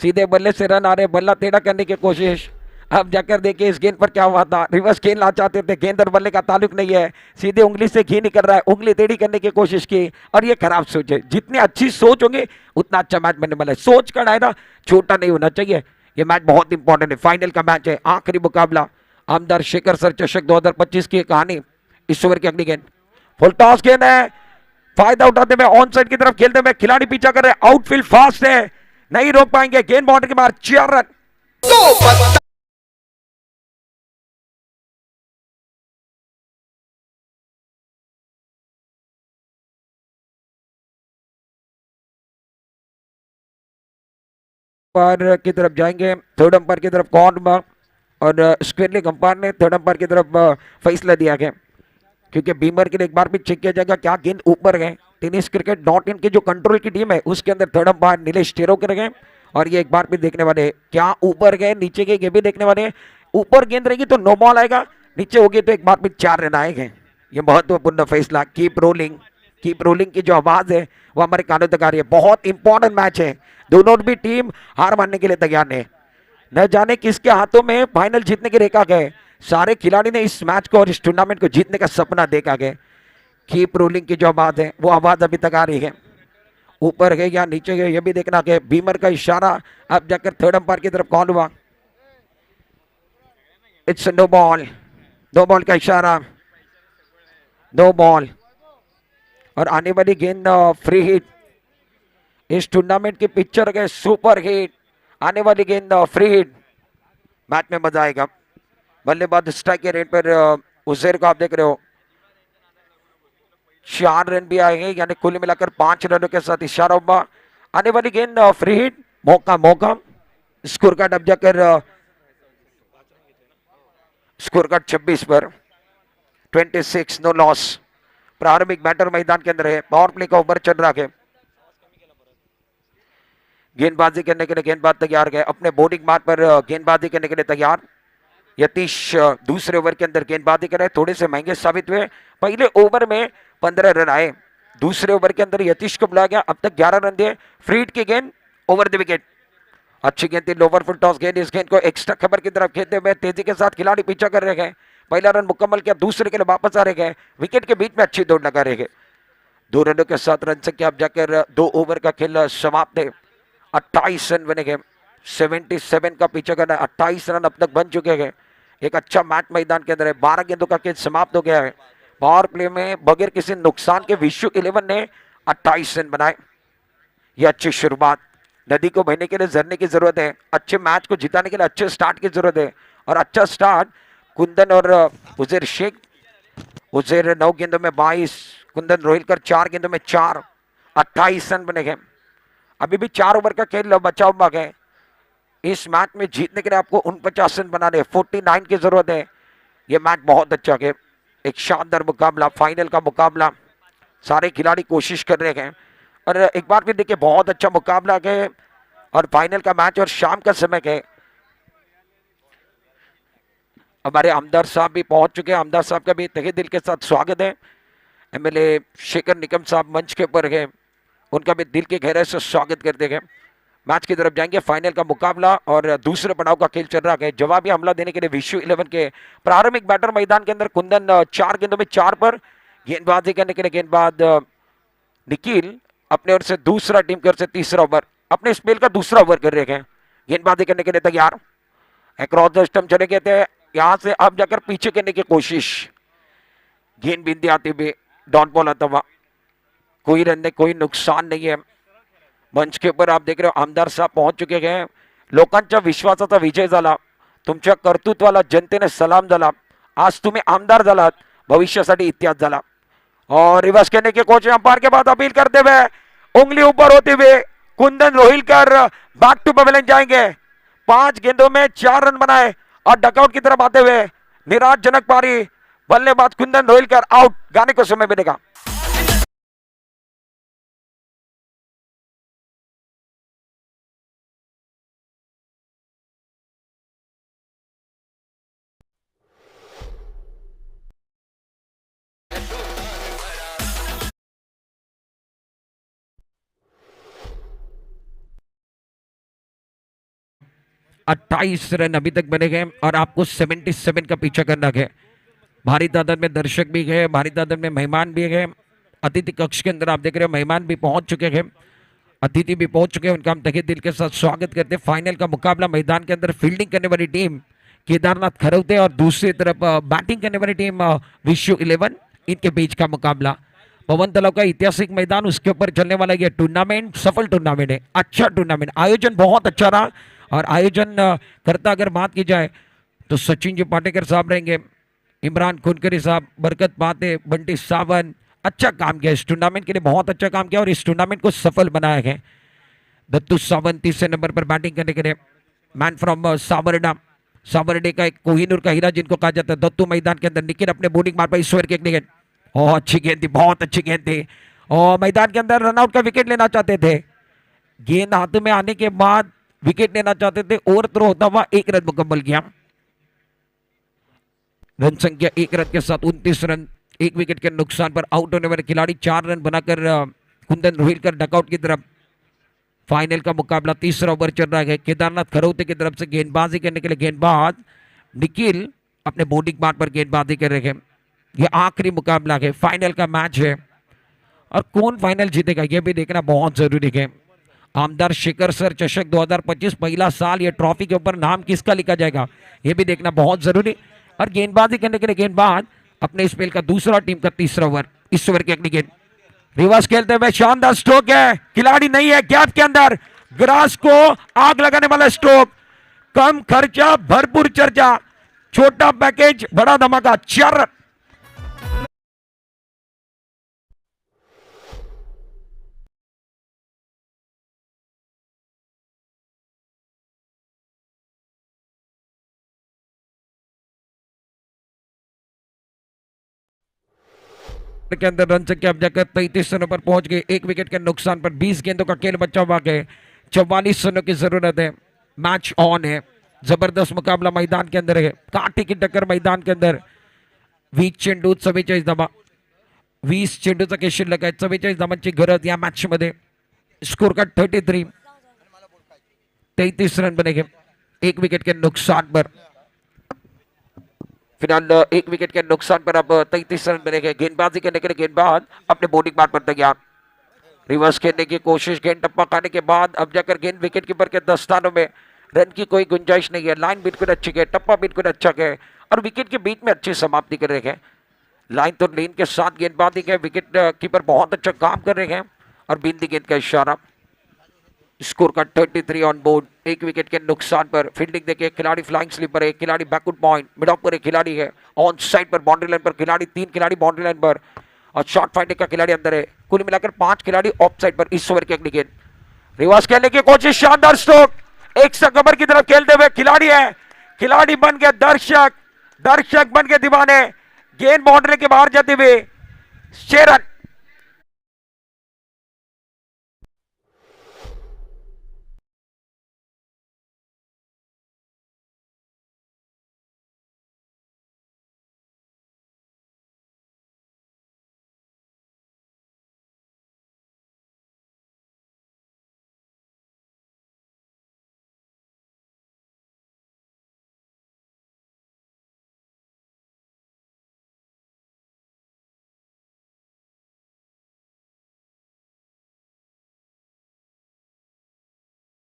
सीधे बल्ले से रन आ रहे, बल्ला टेढ़ा करने की कोशिश। अब जाकर देखिए इस गेंद पर क्या हुआ था, रिवर्स खेलना चाहते थे, गेंद और बल्ले का ताल्लुक नहीं है, सीधे उंगली से घी निकल रहा है, उंगली टेढ़ी करने की कोशिश की और ये खराब सोच है। जितनी अच्छी सोच होगी उतना अच्छा मैच बनने वाला है, सोच का दायरा छोटा नहीं होना चाहिए। ये मैच बहुत इंपॉर्टेंट है, फाइनल का मैच है, आखिरी मुकाबला, आमदार शेखर सर चषक 2025 की कहानी। इस ओवर की अगली गेंद फुल टॉस गेंद है, फायदा उठाते हुए ऑन साइड की तरफ खेलते हुए खिलाड़ी पीछा कर रहे, आउटफील्ड फास्ट है, नहीं रोक पाएंगे, गेंद बाउंड्री के बाहर 4 रन। अंपायर की तरफ जाएंगे, थर्ड अंपायर की तरफ कौन और स्क्वेयरलिंग अंपायर ने थर्ड अंपायर की तरफ फैसला दिया गया, क्योंकि बीमर के लिए एक बार भी चेक किया जाएगा क्या गेंद ऊपर गए। टेनिस क्रिकेट डॉट इन की जो कंट्रोल की टीम है उसके अंदर थर्ड अंपायर नीलेश टेरोकर गए और ये एक बार भी देखने वाले हैं क्या ऊपर गए नीचे गए, ये भी देखने वाले हैं। ऊपर गेंद रहेगी तो नो बॉल आएगा, नीचे होगी तो एक बार भी 4 रन आएंगे। ये महत्वपूर्ण फैसला, कीप रोलिंग की जो आवाज है वो हमारे कानों तक आ रही है। बहुत इंपॉर्टेंट मैच है, दोनों भी टीम हार मानने के लिए तैयार है, न जाने किसके हाथों में फाइनल जीतने की रेखा गए। सारे खिलाड़ी ने इस मैच को और इस टूर्नामेंट को जीतने का सपना देखा गया। कीप रोलिंग की जो आवाज है वो आवाज अभी तक आ रही है। ऊपर है या नीचे है ये भी देखना है। बीमर का इशारा अब जाकर थर्ड अंपायर की तरफ कॉल हुआ। इट्स नो बॉल, दो बॉल का इशारा, दो बॉल और आने वाली गेंद फ्री हिट। इस टूर्नामेंट की पिक्चर के सुपर हिट, आने वाली गेंद फ्री हिट। मैच में मजा आएगा। बल्लेबाज स्ट्राइक के रेट पर उजैर को आप देख रहे हो 4 रन भी आए हैं, यानी कुल मिलाकर 5 रनों के साथ इशारा हुआ। आने वाली गेंद फ्री हिट, मौका मौका। स्कोर कार्ड अब जाकर स्कोर कार्ड 26 पर 26 नो लॉस। प्रारंभिक बैटर मैदान के अंदर है। पावर प्ले का ओवर चल रहा है। गेंदबाजी करने के लिए गेंदबाज तैयार गए, अपने बॉलिंग मार्ग पर गेंदबाजी करने के लिए तैयार। यतीश दूसरे ओवर के अंदर गेंदबाजी कर रहे, थोड़े से महंगे साबित हुए। पहले ओवर में 15 रन आए, दूसरे ओवर के अंदर यतीश को बुलाया गया, अब तक 11 रन दिए। फ्रीड की गेंद ओवर द विकेट, अच्छी गेंद थी, लोवर फुल टॉस गेंद। इस गेंद को एक्स्ट्रा खबर की तरफ खेलते हुए तेजी के साथ खिलाड़ी पीछा कर रहे हैं। पहला रन मुकम्मल किया, दूसरे के लिए वापस आ रहे हैं। विकेट के बीच में अच्छी दौड़ लगा रहे हैं। 2 रनों के साथ रन संख्या अब जाकर 2 ओवर का खेल समाप्त है। 28 रन बने गए। 77 का पीछा करना है। 28 रन अब तक बन चुके हैं। एक अच्छा मैच मैदान के अंदर है। 12 गेंदों का खेल समाप्त हो गया है। पावर प्ले में बगैर किसी नुकसान के विश्व 11 ने 28 रन बनाए। यह अच्छी शुरुआत। नदी को बहने के लिए झरने की जरूरत है। अच्छे मैच को जिताने के लिए अच्छे स्टार्ट की जरूरत है और अच्छा स्टार्ट कुंदन और उजैर शेख। उजैर 9 गेंदों में 22, कुंदन रोहिलकर 4 गेंदों में 4, 28 रन बने गए। अभी भी 4 ओवर का खेल बचाव भाग है। इस मैच में जीतने के लिए आपको 49 रन बनाने, 49 की जरूरत है। यह मैच बहुत अच्छा है, एक शानदार मुकाबला, फाइनल का मुकाबला। सारे खिलाड़ी कोशिश कर रहे हैं और एक बार फिर देखिए बहुत अच्छा मुकाबला है और फाइनल का मैच और शाम का समय है। हमारे आमदार साहब भी पहुंच चुके हैं। आमदार साहब का भी तहे दिल के साथ स्वागत है। एमएलए शेखर निकम साहब मंच के ऊपर है, उनका भी दिल के गहराई से स्वागत करते हैं। मैच की तरफ जाएंगे। फाइनल का मुकाबला और दूसरे पड़ाव का खेल चल रहा है। जवाबी हमला देने के लिए विश्व 11 के प्रारंभिक बैटर मैदान के अंदर कुंदन 4 गेंदों में 4 पर। गेंदबाजी करने के लिए गेंदबाज निखिल अपने ओर से दूसरा, टीम की ओर से तीसरा ओवर, अपने स्पेल का दूसरा ओवर कर रहे हैं। गेंदबाजी करने के लिए तैयार, अक्रॉस द स्टंप चले गए थे। यहां से अब जाकर पीछे करने की कोशिश, गेंद बिंदी आती हुई डॉट बॉल आता हुआ, कोई रन नहीं, कोई नुकसान नहीं है। मंच के ऊपर आप देख रहे हो आमदार साहब पहुंच चुके हैं। लोकांच्या विश्वासाचा विजय झाला, तुमच्या कर्तृत्वाला जनतेने सलाम झाला। आज तुम्ही आमदार झालात, भविष्यासाठी इतिहास झाला। और रिवर्स करने की कोशिश अंपायर के बाद अपील करते हुए, उंगली ऊपर होते हुए कुंदन रोहिलकर बैक टू पवेलियन जाएंगे। 5 गेंदों में 4 रन बनाए और डकआउट की तरफ आते हुए निराशजनक पारी। बल्लेबाज कुंदन रोहिलकर आउट। गाने को समय मिलेगा। अट्ठाईस रन अभी तक बने गए और आपको 77 का पीछा करना है। भारी तादाद में दर्शक भी गए, भारी तादाद में मेहमान भी गए। अतिथि कक्ष के अंदर आप देख रहे हो मेहमान भी पहुंच चुके हैं, अतिथि भी पहुंच चुके हैं। उनका हम तहे दिल के साथ स्वागत करते हैं। फाइनल का मुकाबला मैदान के अंदर फील्डिंग करने वाली टीम केदारनाथ खरौते और दूसरी तरफ बैटिंग करने वाली टीम विश्व 11, इनके बीच का मुकाबला। पवन तलाव का ऐतिहासिक मैदान, उसके ऊपर चलने वाला ये टूर्नामेंट सफल टूर्नामेंट है, अच्छा टूर्नामेंट। आयोजन बहुत अच्छा रहा और आयोजन करता अगर बात की जाए तो सचिन जी पाटेकर साहब रहेंगे, इमरान खुनकरी साहब, बरकत पाते, बंटी सावन। अच्छा काम किया इस टूर्नामेंट के लिए, बहुत अच्छा काम किया और इस टूर्नामेंट को सफल बनाया है। दत्तू सावन तीसरे नंबर पर बैटिंग करने के लिए, मैन फ्रॉम साबरडा, साबरडे का एक कोहिनूर का हीरा जिनको कहा जाता है। दत्तू मैदान के अंदर निखिल अपने बॉलिंग मार पर ईश्वर के गेंद, ओह अच्छी गेंद थी, बहुत अच्छी गेंद थी और मैदान के अंदर रनआउट का विकेट लेना चाहते थे। गेंद हाथ में आने के बाद विकेट लेना चाहते थे, ओवर थ्रो होता हुआ 1 रन मुकम्मल किया। रन संख्या 1 रन के साथ 29 रन, 1 विकेट के नुकसान पर आउट होने वाले खिलाड़ी 4 रन बनाकर कुंदन रोहिलकर डकआउट की तरफ। फाइनल का मुकाबला तीसरा ओवर चल रहा है। केदारनाथ खरौते की तरफ से गेंदबाजी करने के लिए गेंदबाज निखिल अपने बॉलिंग मार्ग पर गेंदबाजी कर रहे हैं। ये आखिरी मुकाबला है, फाइनल का मैच है और कौन फाइनल जीतेगा ये भी देखना बहुत जरूरी है। आमदार शेखर सर चषक 2025 पहला साल, ये ट्रॉफी के ऊपर नाम किसका लिखा जाएगा ये भी देखना बहुत जरूरी। और गेंदबाजी करने के लिए गेंदबाज अपने स्पेल का दूसरा, टीम का तीसरा ओवर, इस ओवर की अगली गेंद रिवर्स खेलते हुए शानदार स्ट्रोक है, खिलाड़ी नहीं है, गैप के अंदर ग्रास को आग लगाने वाला स्ट्रोक, कम खर्चा भरपूर चर्चा, छोटा पैकेज बड़ा धमाका, 4 रन। के अंदर रन संख्या अब जाकर 33 रनों पर पहुंच गए, 1 विकेट के नुकसान पर 20 गेंदों का खेल बचा हुआ है, 44 रनों की जरूरत है, मैच ऑन है, जबरदस्त मुकाबला मैदान के अंदर है, कांटे की टक्कर मैदान के अंदर, 20 चेंडू 44 धावा, 20 चेंडूचा खेळ शिल्लक आहे, 44 धावांची गरज या मॅच मध्ये, स्कोर का 33 रन बनेगे, 1 विकेट के नुकसान पर, फिलहाल 1 विकेट के नुकसान पर अब 33 रन बनेंगे। गेंदबाजी करने के लिए गेंदबाज अपने बॉलिंग बैट पर तैयार, रिवर्स खेलने की कोशिश, गेंद टप्पा खाने के बाद अब जाकर गेंद विकेट कीपर के दस्तानों में, रन की कोई गुंजाइश नहीं है, लाइन बिल्कुल अच्छी है, टप्पा बिल्कुल अच्छा है और विकेट के बीच में अच्छी समाप्ति कर रहे हैं, लाइन तो लेन के साथ गेंदबाजी है, विकेट कीपर बहुत अच्छा काम कर रहे हैं और बिंदी गेंद का इशारा, स्कोर का 33 ऑन बोर्ड, 1 विकेट के नुकसान पर। फील्डिंग देखिए, खिलाड़ी फ्लाइंग स्लीपर है, खिलाड़ी बैकवुड पॉइंट मिड ऑफ पर एक खिलाड़ी है, ऑन साइड पर बाउंड्री लाइन पर खिलाड़ी, 3 खिलाड़ी बाउंड्री लाइन पर और शॉर्ट फाइंडिंग का खिलाड़ी अंदर है, कुल मिलाकर 5 खिलाड़ी of side per. Is over की अगली गेंद रिवर्स खेलने की कोशिश, शानदार स्ट्रोक, एक कवर की तरफ खेलते हुए खिलाड़ी है, खिलाड़ी बन गए दर्शक, दर्शक बन गए दीवाने, गेंद बाउंड्री के बाहर जाते हुए 6 रन।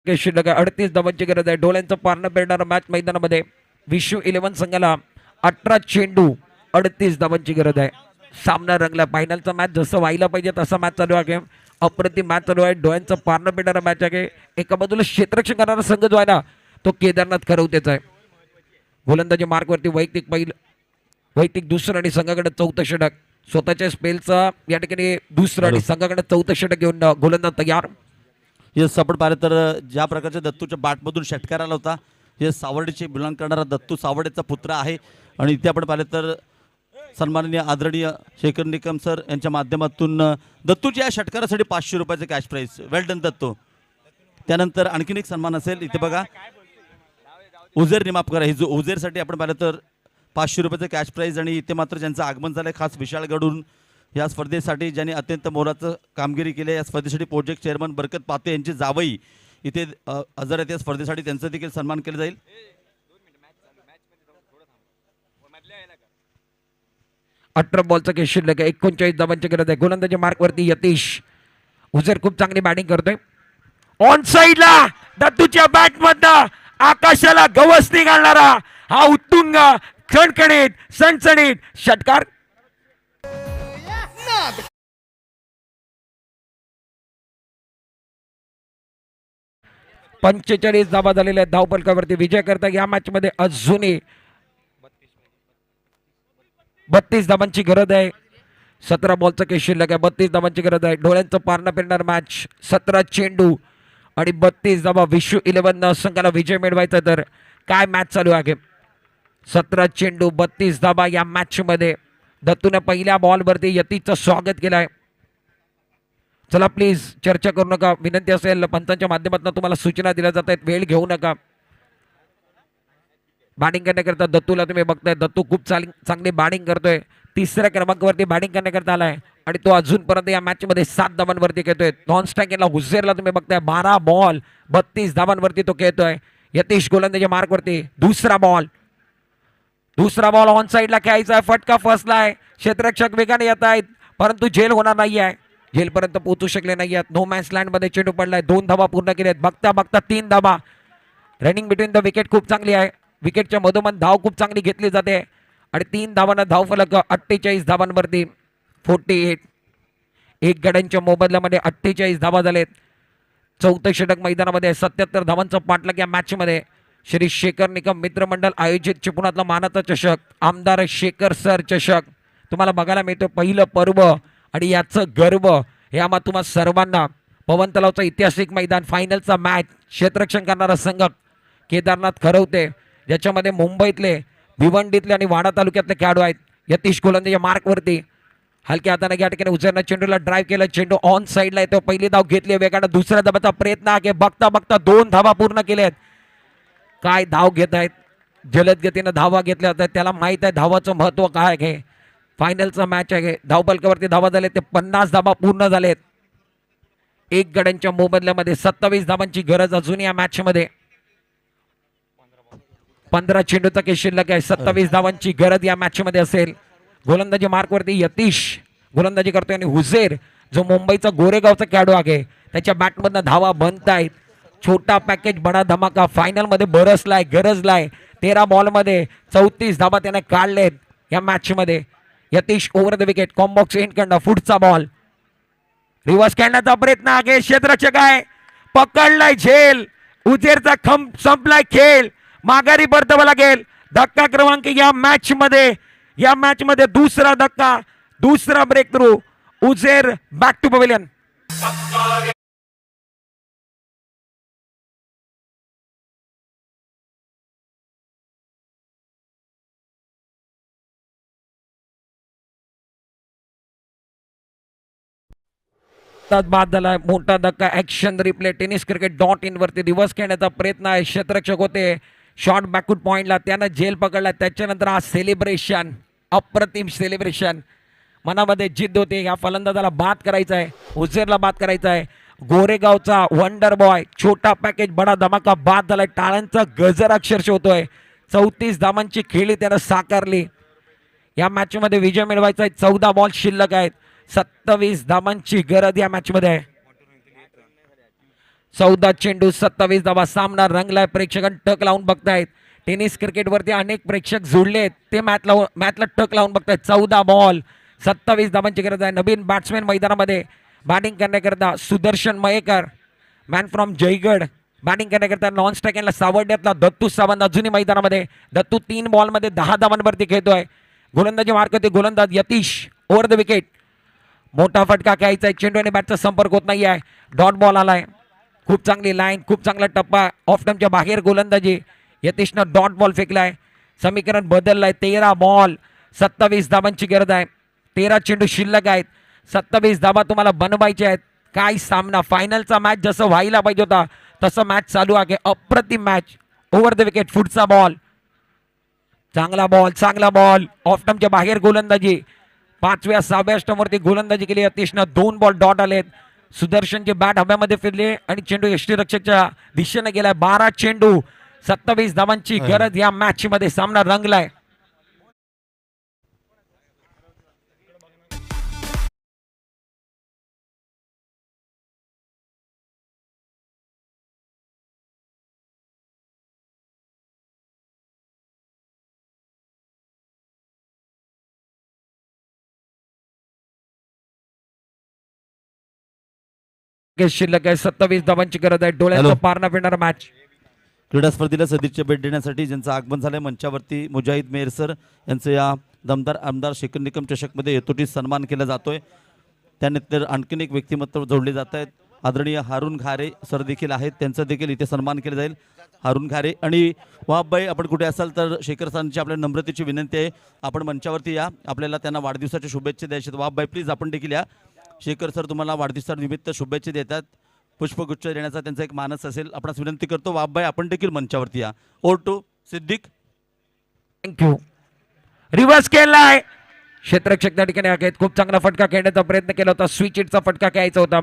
शिल्लक 38 धावांची गरज आहे, डोळ्यांचं पारणं पेरणारा मॅच मैदानामध्ये, विश्व 11 संघाला 18 चेंडू 38 धावांची गरज आहे, सामना रंगला, फायनलचा मॅच जसं व्हायला पाहिजे तसा मॅच चालू आहे, अप्रतिम मॅच चालू आहे, डोळ्यांचं पारणं पेरणारा मॅच आहे, एका बाजूला क्षेत्ररक्षण करणारा संघ जो आहे ना तो केदारनाथ खरवतेचा आहे, गोलंदाजी मार्कवरती वैयक्तिक दुसरं आणि संघाकडे 4थं षटक, स्वतःच्या स्पेलचा या ठिकाणी दुसरं आणि संघाकडे 4थं षटक घेऊन गोलंदाज तयार। यस, आपण पाहिलं तर ज्या प्रकारच्या दत्तूच्या बॅटमधून षटकार आला होता, हे सावर्डेचे बिलॉंग करणारा दत्तू सावर्डेचा पुत्र आहे आणि इथे आपण पाहिलं तर सन्माननीय आदरणीय शेखर निकम सर यांच्या माध्यमातून दत्तूच्या या षटकारासाठी 500 रुपयाचं कॅश प्राईज, वेल डन दत्तू। त्यानंतर आणखीन एक सन्मान असेल, इथे बघा उजेर निमापकर, ही जो उजेरसाठी आपण पाहिलं तर 500 रुपयाचं कॅश प्राईज आणि इथे मात्र ज्यांचं आगमन झालं खास विशाळगडहून या स्पर्धेसाठी, ज्यांनी अत्यंत मोलाचं कामगिरी केली, या स्पर्धेसाठी प्रोजेक्ट चेअरमन बरकत पाते यांचे जावई इथे हजर आहेत, या स्पर्धेसाठी त्यांचा देखील सन्मान केला जाईल। 18 बॉलचा खेळ शिल्लक आहे, 39 धावांची गरज आहे, गोलंदाजी मार्कवरती यतीश, उजेर खूप चांगली बॅटिंग करतोय, ऑन साइडला दत्तूच्या बॅटमधनं आकाशाला गवसणी घालणारा हा उत्तुंग खणखणीत सणसणीत षटकार, पंचेचाळीस धावा झालेल्या धावफलकावरती विजय करता या मॅच मध्ये अजूनही 32 धावांची गरज आहे, 17 बॉलचा खेळ शिल्लक आहे, 32 धावांची गरज आहे, डोळ्यांचं पारणं फिरणार मॅच, 17 चेंडू आणि 32 धावा, विश्व 11 संघाला विजय मिळवायचा तर काय मॅच चालू आहे, 17 चेंडू 32 धावा या मॅच मध्ये, दत्तूने पहिल्या बॉलवरती यतीचं स्वागत केलंय। चला प्लीज चर्चा करू नका, विनंती असेल, पंचांच्या माध्यमातून तुम्हाला सूचना दिल्या जात आहेत, वेळ घेऊ नका। बॅटिंग करण्याकरता दत्तूला तुम्ही बघताय, दत्तू खूप चांगली बॅटिंग करतोय, 3ऱ्या क्रमांकावरती बॅटिंग करण्याकरता आलाय आणि तो अजूनपर्यंत या मॅच मध्ये 7 धावांवरती खेळतोय। नॉन स्ट्रायकरला हुसेरला तुम्ही बघताय, 12 बॉल 32 धावांवरती तो खेळतोय। यतीश गोलंदाजी मार्कवरती, दुसरा बॉल दुसरा बॉल ऑन साईडला खेळायचा आहे, फटका फसलाय, क्षेत्ररक्षक वेगाने येत आहेत परंतु झेल होणार नाही आहे, झेलपर्यंत पोहोचू शकले नाही आहेत. नो मॅन्स लँड मध्ये चेंडू पडलाय, 2 धावा पूर्ण केल्यात, बघता बघता 3 धावा. रनिंग बिटवीन द विकेट खूप चांगली आहे, विकेटच्या मधोमध धाव खूप चांगली घेतली जाते आणि 3 धावांना धावफलक 48 धावांवरती 48. एक गड्यांच्या मोबदल्यामध्ये 48 धावा झालेत. चौथं षटक मैदानामध्ये 77 धावांचा पाठलाग या मॅच मध्ये. श्री शेखर निकम मित्रमंडळ आयोजित चिपळुणातला मानाचा चषक, आमदार शेखर सर चषक तुम्हाला बघायला मिळतो. पहिलं पर्व आणि याचं गर्व हे आम्हा तुम्हा सर्वांना. पवन तलावचं ऐतिहासिक मैदान, फायनलचा मॅच, क्षेत्ररक्षण करणारा संघ केदारनाथ खरवते, ज्याच्यामध्ये मुंबईतले, भिवंडीतले आणि वाडा तालुक्यातले खेळाडू आहेत. यतीश गोलंदाजी मार्कवरती हलक्या हाताने या ठिकाणी उजव्या चेंडूला ड्राईव्ह केलं, चेंडू ऑन साईडला येतो, पहिली धाव घेतली, वेगानं दुसऱ्या धावाचा प्रयत्न आहे, बघता बघता 2 धावा पूर्ण केल्यात. काय धाव घेत आहेत, जलद गतीनं धावा घेतल्या जातात, त्याला माहित आहे धावाचं महत्व काय आहे. फायनलचा मॅच आहे, धावपलकावरती धावा झाले ते 50 धावा पूर्ण झालेत. एक गड्यांच्या मोबदल्यामध्ये 27 धावांची गरज अजून या मॅच मध्ये. 15 चेंडूचा खेळ शिल्लक आहे, 27 धावांची गरज या मॅच मध्ये असेल. गोलंदाजी मार्कवरती यतीश गोलंदाजी करतोय आणि हुसेर जो मुंबईचा गोरेगावचा खेळाडू आहे त्याच्या बॅटमधनं धावा बनत आहेत. छोटा पॅकेज बडा धमाका फायनल मध्ये बरसलाय, गरजलाय. 13 बॉल मध्ये 34 धावा त्याने काढलेत या मॅच मध्ये. Yatish over the wicket, combox end करणं, पुढचा बॉल रिव्हर्स खेळण्याचा प्रयत्न आहे, क्षेत्ररक्षक आहे, पकडलाय झेल, उजेरचा संपलाय खेळ, माघारी परतावा लागेल. धक्का क्रमांक या मॅच मध्ये दुसरा धक्का, दुसरा break through, Ujer back to pavilion. बाद झाला, मोठा धक्का, action replay, tennis cricket dot in वरती रिव्हर्स खेळण्याचा प्रयत्न आहे, क्षेत्ररक्षक होते शॉर्ट बॅकवर्ड पॉइंटला, त्यानं झेल पकडला. त्याच्यानंतर हा सेलिब्रेशन, अप्रतिम सेलिब्रेशन, मनामध्ये जिद्द होते, या फलंदाजाला बाद करायचा आहे, उजेरला बाद करायचा आहे. गोरेगावचा वंडर बॉय, छोटा पॅकेज बडा धमाका बाद झालाय, टाळ्यांचा गजर अक्षरशः होतोय. 34 धावांची खेळी त्यानं साकारली. या मॅच मध्ये विजय मिळवायचा आहे, 14 बॉल शिल्लक आहेत, 27 धावांची गरज या मॅच मध्ये आहे. 14 चेंडू 27 धावा, सामना रंगलाय, प्रेक्षकांना टक लावून बघतायत. टेनिस क्रिकेटवरती अनेक प्रेक्षक जोडलेत, ते मॅचला टक लावून बघतायत. 14 बॉल 27 धावांची गरज आहे. नवीन बॅट्समॅन मैदानामध्ये बॅटिंग करण्याकरता Sudarshan Mayekar, man from Jaigad, batting करण्याकरता नॉन स्ट्रायकरला सावड्यातला दत्तू सावंत अजूनही मैदानामध्ये. दत्तू 3 बॉल मध्ये 10 धावांवरती खेळतोय. गोलंदाजी मार्क होते, गोलंदाज यतीश ओव्हर द विकेट, मोठा फटका खेळायचा आहे, चेंडू आणि बॅटचा संपर्क होत नाही आहे, डॉट बॉल आलाय. खूप चांगली लाईन, खूप चांगला टप्पा, ऑफ स्टंपच्या बाहेर गोलंदाजी, यतीशनं डॉट बॉल फेकलाय. समीकरण बदललाय, 13 बॉल 27 धावांची गरज आहे, 13 चेंडू शिल्लक आहेत, 27 धावा तुम्हाला बनवायच्या आहेत. काय सामना, फायनलचा मॅच जसं व्हायला पाहिजे होता तसं मॅच चालू आहे, अप्रतिम मॅच. ओव्हर द विकेट, पुढचा बॉल, चांगला बॉल, ऑफ स्टंपच्या बाहेर गोलंदाजी, 5व्या 6व्या स्टंपवरती गोलंदाजी केली यतीशनं, 2 बॉल डॉट आलेत. सुदर्शनचे बॅट हव्यामध्ये फिरले आणि चेंडू यष्टीरक्षकच्या दिशेने गेलाय. 12 चेंडू 27 धावांची गरज या मॅच मध्ये, सामना रंगलाय. शिल्लक आहे, 27 धावांची गरज आहे, डोळ्यांचा पारणा फिरणारा मॅच. क्रीडा स्पर्धेला सदिच्छा भेट देण्यासाठी ज्यांचं आगमन झालंय मंचावरती मुजाहिद मेहर सर यांचं या दमदार आमदार शेखर निकम चषकमध्ये यथोचित सन्मान केला जातोय. त्यानंतर आणखीन एक व्यक्तिमत्व जोडले जात आहेत, आदरणीय हारून घारे सर देखील आहेत, त्यांचा देखील इथे सन्मान केला जाईल. हारून घारे आणि वाहबाई, आपण कुठे असाल तर शेखर सरांची आपल्या नम्रतेची विनंती आहे, आपण मंचावरती या, आपल्याला त्यांना वाढदिवसाच्या शुभेच्छा द्यायच्या. वाहबाई प्लीज आपण देखील या. शेखर सर तुम्हाला वाढदिवसानिमित्त शुभेच्छा देतात, पुष्पगुच्छ देण्याचा त्यांचा एक मानस असेल, आपणास विनंती करतो. वाहबाई आपण देखील मंचावरती या. Over to Siddique. Thank you. Reverse केलाय, क्षेत्ररक्षक त्या ठिकाणी आहेत, खूप चांगला फटका खेळण्याचा प्रयत्न केला होता, स्विच हिटचा फटका खेळायचा होता.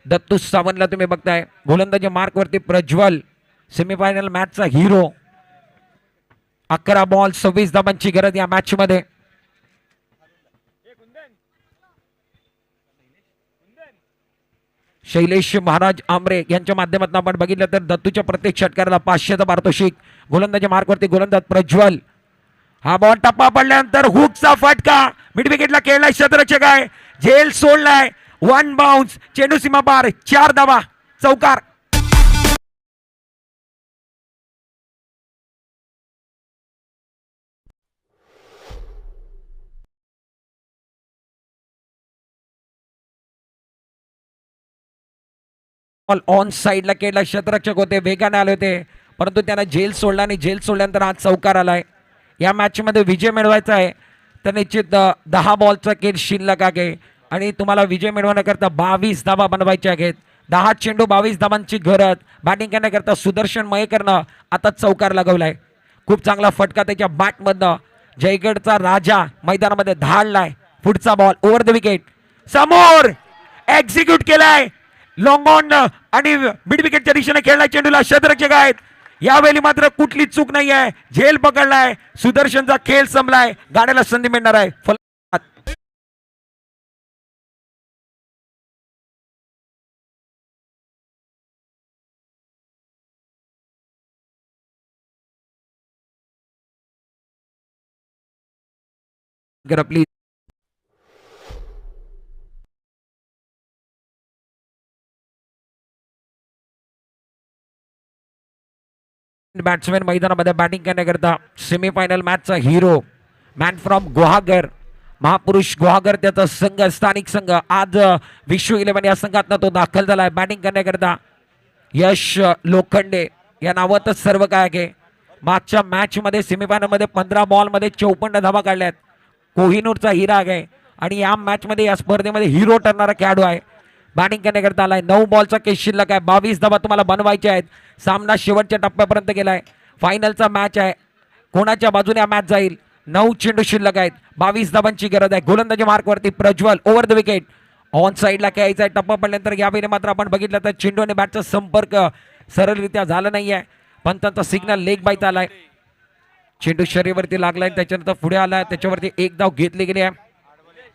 दत्तू सावंतला तुम्ही बघताय, गोलंदाजी मार्कवरती प्रज्वल, सेमीफायनल मॅचचा हिरो. 11 बॉल 26 धावांची गरज या मॅच मध्ये. शैलेश महाराज आमरे यांच्या माध्यमातून आपण बघितलं तर दत्तूच्या प्रत्येक षटकाराला 500चा पारितोषिक. गोलंदाजी मार्कवरती गोलंदाज प्रज्वल. हा बॉल टप्पा पडल्यानंतर हुकचा फटका मिड विकेटला खेळलाय क्षेत्ररक्षक आहे. झेल सोडलाय. 1 बाउन्स. चेंडू सीमा पार. 4 धावा. चौकार. ऑन साइडला खेळला क्षेत्ररक्षक होते. वेगाने आले होते परंतु त्यांना झेल सोडला आणि झेल सोडल्यानंतर आज चौकार आलाय. या मॅच मध्ये विजय मिळवायचा आहे तर निश्चित 10 बॉलचा खेळ शिल्लक आहे आणि तुम्हाला विजय मिळवण्याकरता 22 धावा बनवायच्या आहेत. 10 चेंडू 22 धावांची गरज. बॅटिंग करण्याकरता सुदर्शन मयेकरनं आता चौकार लगवलाय. खूप चांगला फटका त्याच्या बॅटमधनं. जयगडचा राजा मैदानामध्ये धाडलाय. पुढचा बॉल ओव्हर द विकेट. समोर एक्झिक्यूट केलाय. लॉंग ऑन आणि मिड विकेटच्या दिशेने खेळलाय. चेंडूला क्षेत्ररक्षक आहेत. यावेळी मात्र कुठली चूक नाही आहे. झेल पकडलाय. सुदर्शनचा खेळ संपलाय. गाड्याला संधी मिळणार आहे. प्लीज बॅट्समॅन मैदानामध्ये बॅटिंग करण्याकरता सेमीफायनल मॅचचा हिरो मॅन फ्रॉम गुहागर महापुरुष गुहागर त्याचा संघ स्थानिक संघ आज विश्व 11 या संघातनं तो दाखल झालाय. बॅटिंग करण्याकरता यश लोखंडे या नावातच सर्व काय आहे. मागच्या मॅच मध्ये सेमीफायनल मध्ये 15 बॉल मध्ये 54 धावा काढल्यात. कोहिनूरचा हिरा आहे आणि या मॅच मध्ये या स्पर्धेमध्ये हिरो ठरणारा खेळाडू आहे. बॅटिंग करण्याकरता आलाय. 9 बॉलचा केस शिल्लक आहे. 22 धावा तुम्हाला बनवायच्या आहेत. सामना शेवटच्या टप्प्यापर्यंत गेलाय. फायनलचा मॅच आहे. कोणाच्या बाजूने हा मॅच जाईल. 9 चेंडू शिल्लक आहेत. 22 धावांची गरज आहे. गोलंदाजी मार्कवरती Prajwal. Over the wicket. On साइडला खेळायचा आहे. टप्पा पडल्यानंतर यावेळी मात्र आपण बघितलं तर चेंडू आणि बॅटचा संपर्क सरळरित्या झाला नाहीये. पंचांचा सिग्नल लेग बाईत आलाय. चेंडू शरीरावरती लागलाय. त्याच्यानंतर पुढे आलाय. त्याच्यावरती एक धाव घेतली गेली आहे.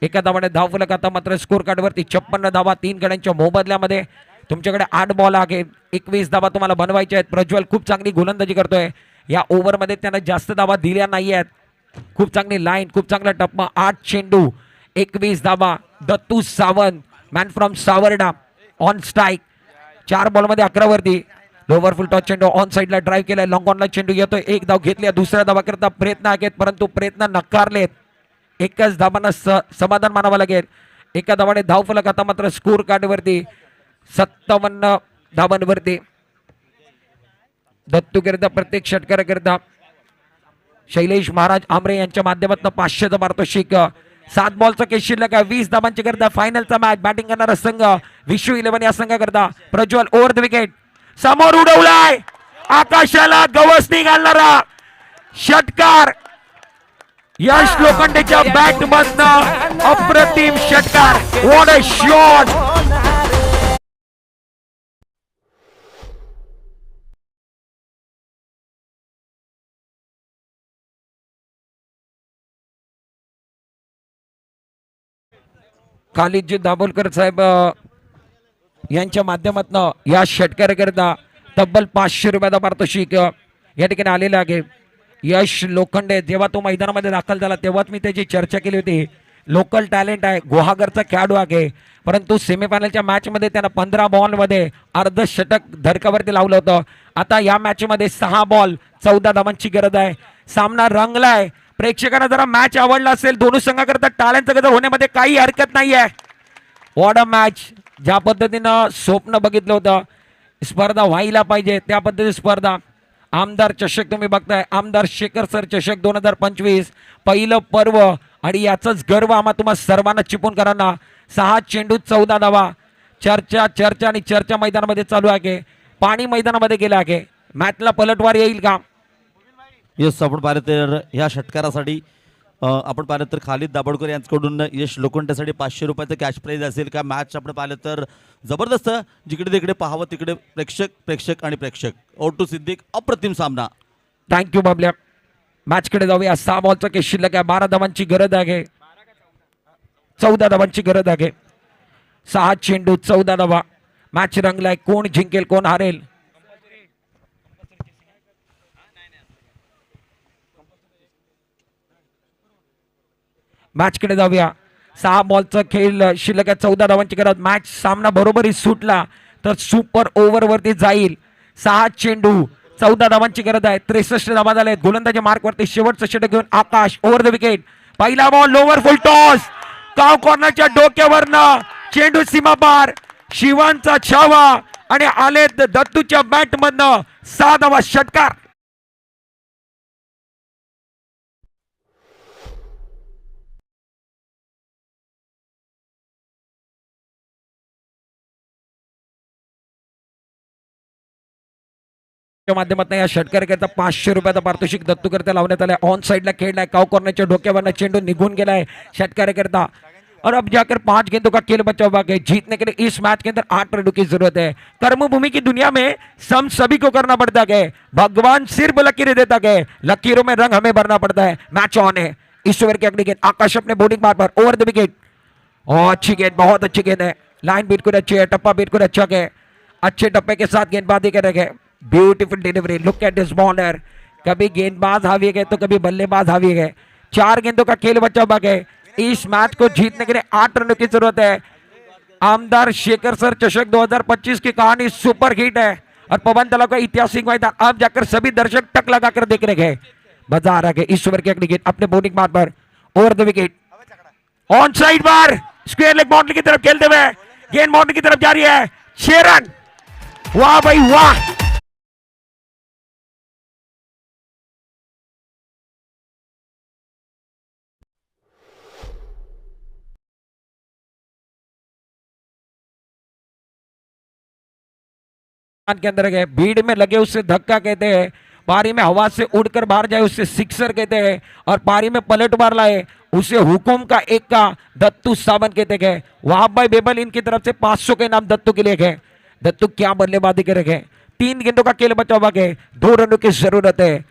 एका धावाने धाव फलक. आता मात्र स्कोर कार्डवरती 56 धावा 3 गड्यांच्या मोबदल्यामध्ये. तुमच्याकडे 8 बॉल आहे. 21 धावा तुम्हाला बनवायच्या आहेत. प्रज्वल खूप चांगली गोलंदाजी करतोय. या ओव्हरमध्ये त्यानं जास्त धावा दिल्या नाही आहेत. खूप चांगली लाईन. खूप चांगला टप्पा. 8 चेंडू 21 धावा. Dattu Sawant man from Savarda on strike. 4 बॉलमध्ये 11 वरती. लोवर फुल टॉस चेंडू ऑन साइडला ड्राईव्ह केलाय. लॉंग ऑनला चेंडू येतोय. एक धाव घेतली. दुसऱ्या धावा करता प्रयत्न आहेत परंतु प्रयत्न नकारलेत. एकच धावांना समाधान मानावं लागेल. एका धावाने धाव फलक. आता मात्र स्कोर कार्डवरती 57 धावांवरती. दत्तू करता प्रत्येक षटकाराकरता शैलेश महाराज आमरे यांच्या माध्यमातून 500चं पारितोषिक. 7 बॉलचा केस शिल्लक आहे. 20 धावांची करता फायनलचा मॅच. बॅटिंग करणारा संघ विश्व 11 या संघाकरता प्रज्वल. Over the wicket. समोर उडवलाय. आकाशाला गवसणी घालणारा षटकार. यश लोखंडेच्या बॅट मधनं अप्रतिम षटकार. What a shot. Khalidji Dabholkar साहेब यांच्या माध्यमातून या षटकाराकरता तब्बल 500 रुपयाचा पारितोषिक या ठिकाणी आलेला आहे. यश लोखंडे जेव्हा तो मैदानामध्ये दाखल झाला तेव्हाच मी त्याची चर्चा केली होती. लोकल टॅलेंट आहे. गुहागरचा खेळाडू आहे परंतु सेमीफायनलच्या मॅचमध्ये त्यानं 15 बॉलमध्ये अर्धशतक धडकावरती लावलं होतं. आता या मॅचमध्ये 6 बॉल 14 धावांची गरज आहे. सामना रंगलाय. प्रेक्षकांना जरा मॅच आवडला असेल. दोन्ही संघाकरता टाळ्यांचा गजर होण्यामध्ये काही हरकत नाही आहे. What a match. ज्या पद्धतीनं स्वप्न बघितलं होतं स्पर्धा व्हायला पाहिजे त्या पद्धती स्पर्धा. आमदार चषक तुम्ही बघताय. आमदार शेखर सर चषक 2025 पहिलं पर्व आणि याचाच गर्व आम्हा तुम्हा सर्वांना चिपळूणकरांना. 6 चेंडू 14 धावा. चर्चा आणि चर्चा मैदानामध्ये चालू आहे. पाणी मैदानामध्ये गेलं आहे. मॅचला पलटवार येईल का. यस आपण पाहिलं तर ह्या षटकारासाठी आपण पाहिलं तर खालिद दाभोळकर यांच्याकडून यश लोखंडेसाठी 500 रुपयाचं कॅश प्राईज असेल का. मॅच आपण पाहिलं तर जबरदस्त. जिकडे तिकडे पाहावं तिकडे प्रेक्षक आणि प्रेक्षक. ओ टू सिद्दीक अप्रतिम सामना. थँक्यू बाबल्या. मॅचकडे जाऊया. 6 बॉलचा केस शिल्लक आहे. 12 धावांची गरज आहे. 14 धावांची गरज आहे. 6 चेंडू 14 धावा. मॅच रंगलाय. कोण जिंकेल कोण हारेल मॅचकडे जाऊया. 6 बॉलचा खेळ शिल्लक आहे. 14 धावांची गरज. मॅच सामना बरोबरी सुटला तर सुपर ओव्हर वरती जाईल. 6 चेंडू 14 धावांची गरज आहे. 63 धावा झाले. गोलंदाजी मार्क वरती शेवटचं षटक घेऊन आकाश ओव्हर द विकेट. पहिला बॉल लोवर फुल टॉस. काव कॉर्नरच्या डोक्यावरनं चेंडू सीमा पार. शिवांचा छावा आणि आले दत्तूच्या बॅट मधनं 6 धावा. षटकार. माध्यमातून या षटकाराकरता 500 रुपयाचा पारितोषिक दत्तूकरता लावण्यात आलाय. ऑन साइडला खेळलाय. काव कॉर्नरच्या डोक्यावरनं चेंडू निघून गेलाय षटकाराकरता. और अब जाकर 5 गेंदों का खेल बचा हुआ है. जीतने के लिए इस मैच के अंदर 8 रनों की जरूरत है. कर्मभूमि की दुनिया में सम सभी को करना पड़ता है. भगवान सिर्फ लकीरें देता है, लकीरों में रंग हमें भरना पड़ता है. मैच ऑन है. इस ओवर की अगली गेंद आकाश अपने बॉलिंग मार पर ओवर द विकेट. अच्छी गेंद, बहुत अच्छी गेंद है. लाइन बिल्कुल अच्छी है. टप्पा बिल्कुल अच्छा है. अच्छे टप्पे के साथ गेंदबाजी कर रहे हैं. Beautiful delivery. Look at this bowler. कभी गेंदबाज हावी है तो कभी बल्लेबाज हावी है. 4 गेंदों का खेल बचा हुआ है. इस मैच को जीतने के लिए 8 रनों की जरूरत है. आमदार शेखर सर चषक 2025 की कहानी सुपर हिट है और पवन तलाव का ऐतिहासिक मैदान. अब जाकर सभी दर्शक टक लगाकर देख रहे हैं. मजा आ रहा है. इस ओवर की अगली गेंद अपने बॉलिंग मार पर over the wicket. On side बार स्क्वायर लेग बाउंड्री की तरफ खेलते हुए गेंद बाउंड्री की तरफ जा रही है. 6 रन. वाह भाई वाह. के अंदर गए. भीड़ में लगे उससे धक्का कहते हैं. पारी में हवा से उड़कर बाहर जाए उससे सिक्सर कहते हैं. और पारी में पलट मार लाए उसे हुकुम का एक का दत्तू सावंत कहते गए. वहाब भाई बेबल इनकी तरफ से 500 के नाम दत्तू के लिए गए. दत्तू क्या बल्लेबाजी करेंगे. 3 गेंदों का खेल बचा हुआ है. 2 रनों की जरूरत है.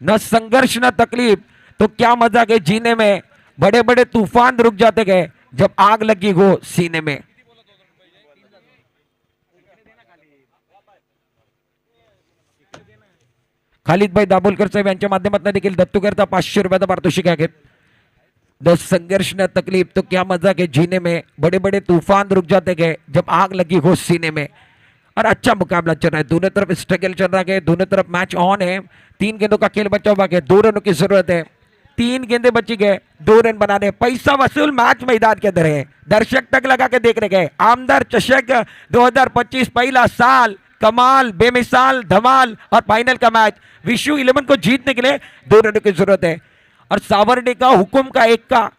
न संघर्ष न तकलीफ तो क्या मजा है जीने में. बड़े बड़े तूफान रुक जाते गए जब आग लगी हो सीने में. खालिद भाई दाभोलकर साहेब यांच्या माध्यमातून देखील दत्तूकरता 500 रुपयाचा पारितोषिक आहे. न संघर्ष न तकलीफ तो क्या मजा के जीने में. बड़े बड़े तूफान रुक जाते गए जब आग लगी हो सीने में. और अच्छा मुकाबला चल रहा है. दोनों तरफ स्ट्रगल चल रहा है. दोनों तरफ मैच ऑन है. 3 गेंदों का खेल बचा हुआ है. 2 रनों की जरूरत है. 3 गेंदे बची गए. 2 रन बनाने. पैसा वसूल मैच मैदान के अंदर है. दर्शक तक लगा के देख रहे हैं. आमदार चषक 2025 पहला साल. कमाल, बेमिसाल, धमाल और फाइनल का मैच. विश्व 11 को जीतने के लिए 2 रनों की जरूरत है. और सावरडे का हुकुम का एक का.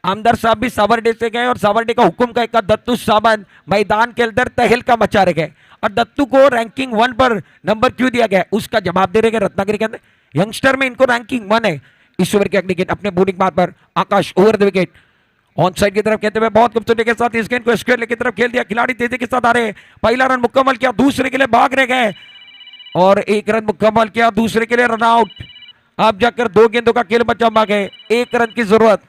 आमदार साहब भी सावरडे से गए और सावरडे का हुकुम का एक का दत्तू सावंत मैदान के अंदर तहलका मचा रहे गए. और दत्तू को रैंकिंग 1 पर नंबर क्यों दिया गया उसका जवाब दे रहे हैं रत्नागिरी के अंदर. यंगस्टर में इनको रैंकिंग 1 है. इस ओवर की अगली गेंद अपने बॉलिंग मार पर Akash over the wicket. On side की तरफ कहते हुए बहुत खूबसूरती के साथ इस गेंद को स्क्वायर लेग की तरफ खेल दिया. खिलाड़ी तेजी के साथ आ रहे. पहला रन मुकम्मल किया. दूसरे के लिए भाग रहे गए और 1 रन मुकम्मल किया. दूसरे के लिए रन आउट. अब जाकर 2 गेंदों का खेल बचा हुआ है. 1 रन की जरूरत.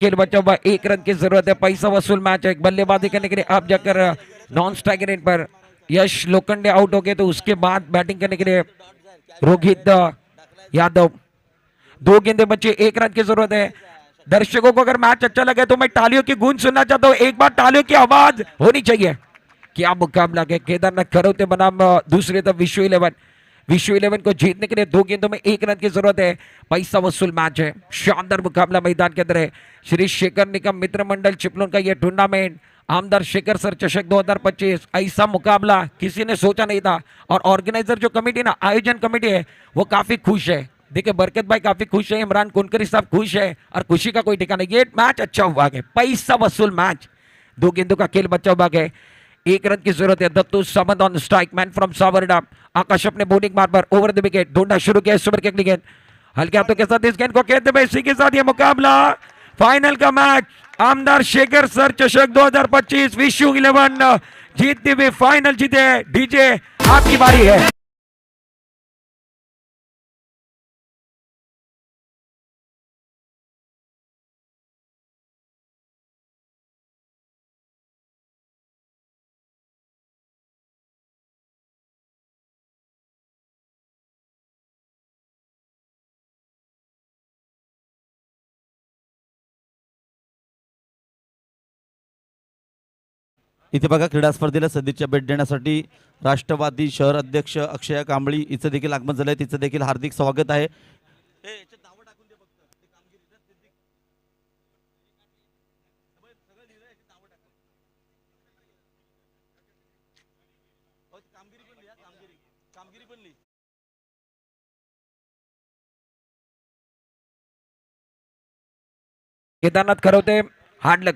खेल बचा हुआ. 1 रन की जरूरत है. पैसा वसूल मैच है. बल्लेबाजी करने के लिए अब जाकर नॉन स्ट्राइक रेट पर यश लोखंडे आउट हो गए तो उसके बाद बैटिंग करने के लिए रोहित यादव. 2 गेंदे बचे. 1 रन की जरूरत है. दर्शकों को अगर मैच अच्छा लगे तो मैं तालियों की गूंज सुनना चाहता हूं. एक बार तालियों की आवाज होनी चाहिए. क्या मुकाबला है. केदारनाथ खरौते बनाम दूसरी तरफ विश्व 11. विश्व 11 को जीतने के लिए 2 गेंदों में 1 रन की जरूरत है. पैसा वसूल मैच है. शानदार मुकाबला मैदान के अंदर है. श्री शेखर निगम मित्र मंडल चिपलून का यह टूर्नामेंट आमदार शेखर सर चषक 2025 ऐसा मुकाबला किसी ने सोचा नहीं था. और ऑर्गेनाइजर जो कमेटी ना आयोजन कमेटी है वो काफी खुश है. देखिए बरकत भाई काफी खुश है. इमरान कुनकरी साहब खुश है और खुशी का कोई ठिकाना नहीं. ये मैच अच्छा हुआ है. पैसा वसूल मैच. 2 गेंदों का खेल बचा हुआ है. 1 रन की जरूरत है. Dattu Sawant on strike. Man from Savarda. Akash अपने बॉलिंग मार पर ओवर द विकेट. ढूंढना शुरू किया. इस ओवर की अगली गेंद हल्के हाथों के साथ इस गेंद को खेलते हुए इसी के साथ ये मुकाबला फाइनल का मैच आमदार शेखर सर चषक 2025 विश्व 11 जीतते हुए फाइनल जीते। डीजे आपकी बारी है। इथे बघा क्रीडा स्पर्धेला सदिच्छा भेट देण्यासाठी राष्ट्रवादी शहर अध्यक्ष अक्षया कांबळी हिचं देखील आगमन झालंय, तिचं देखील हार्दिक स्वागत आहे। केदारनाथ खरवते हार्ड लक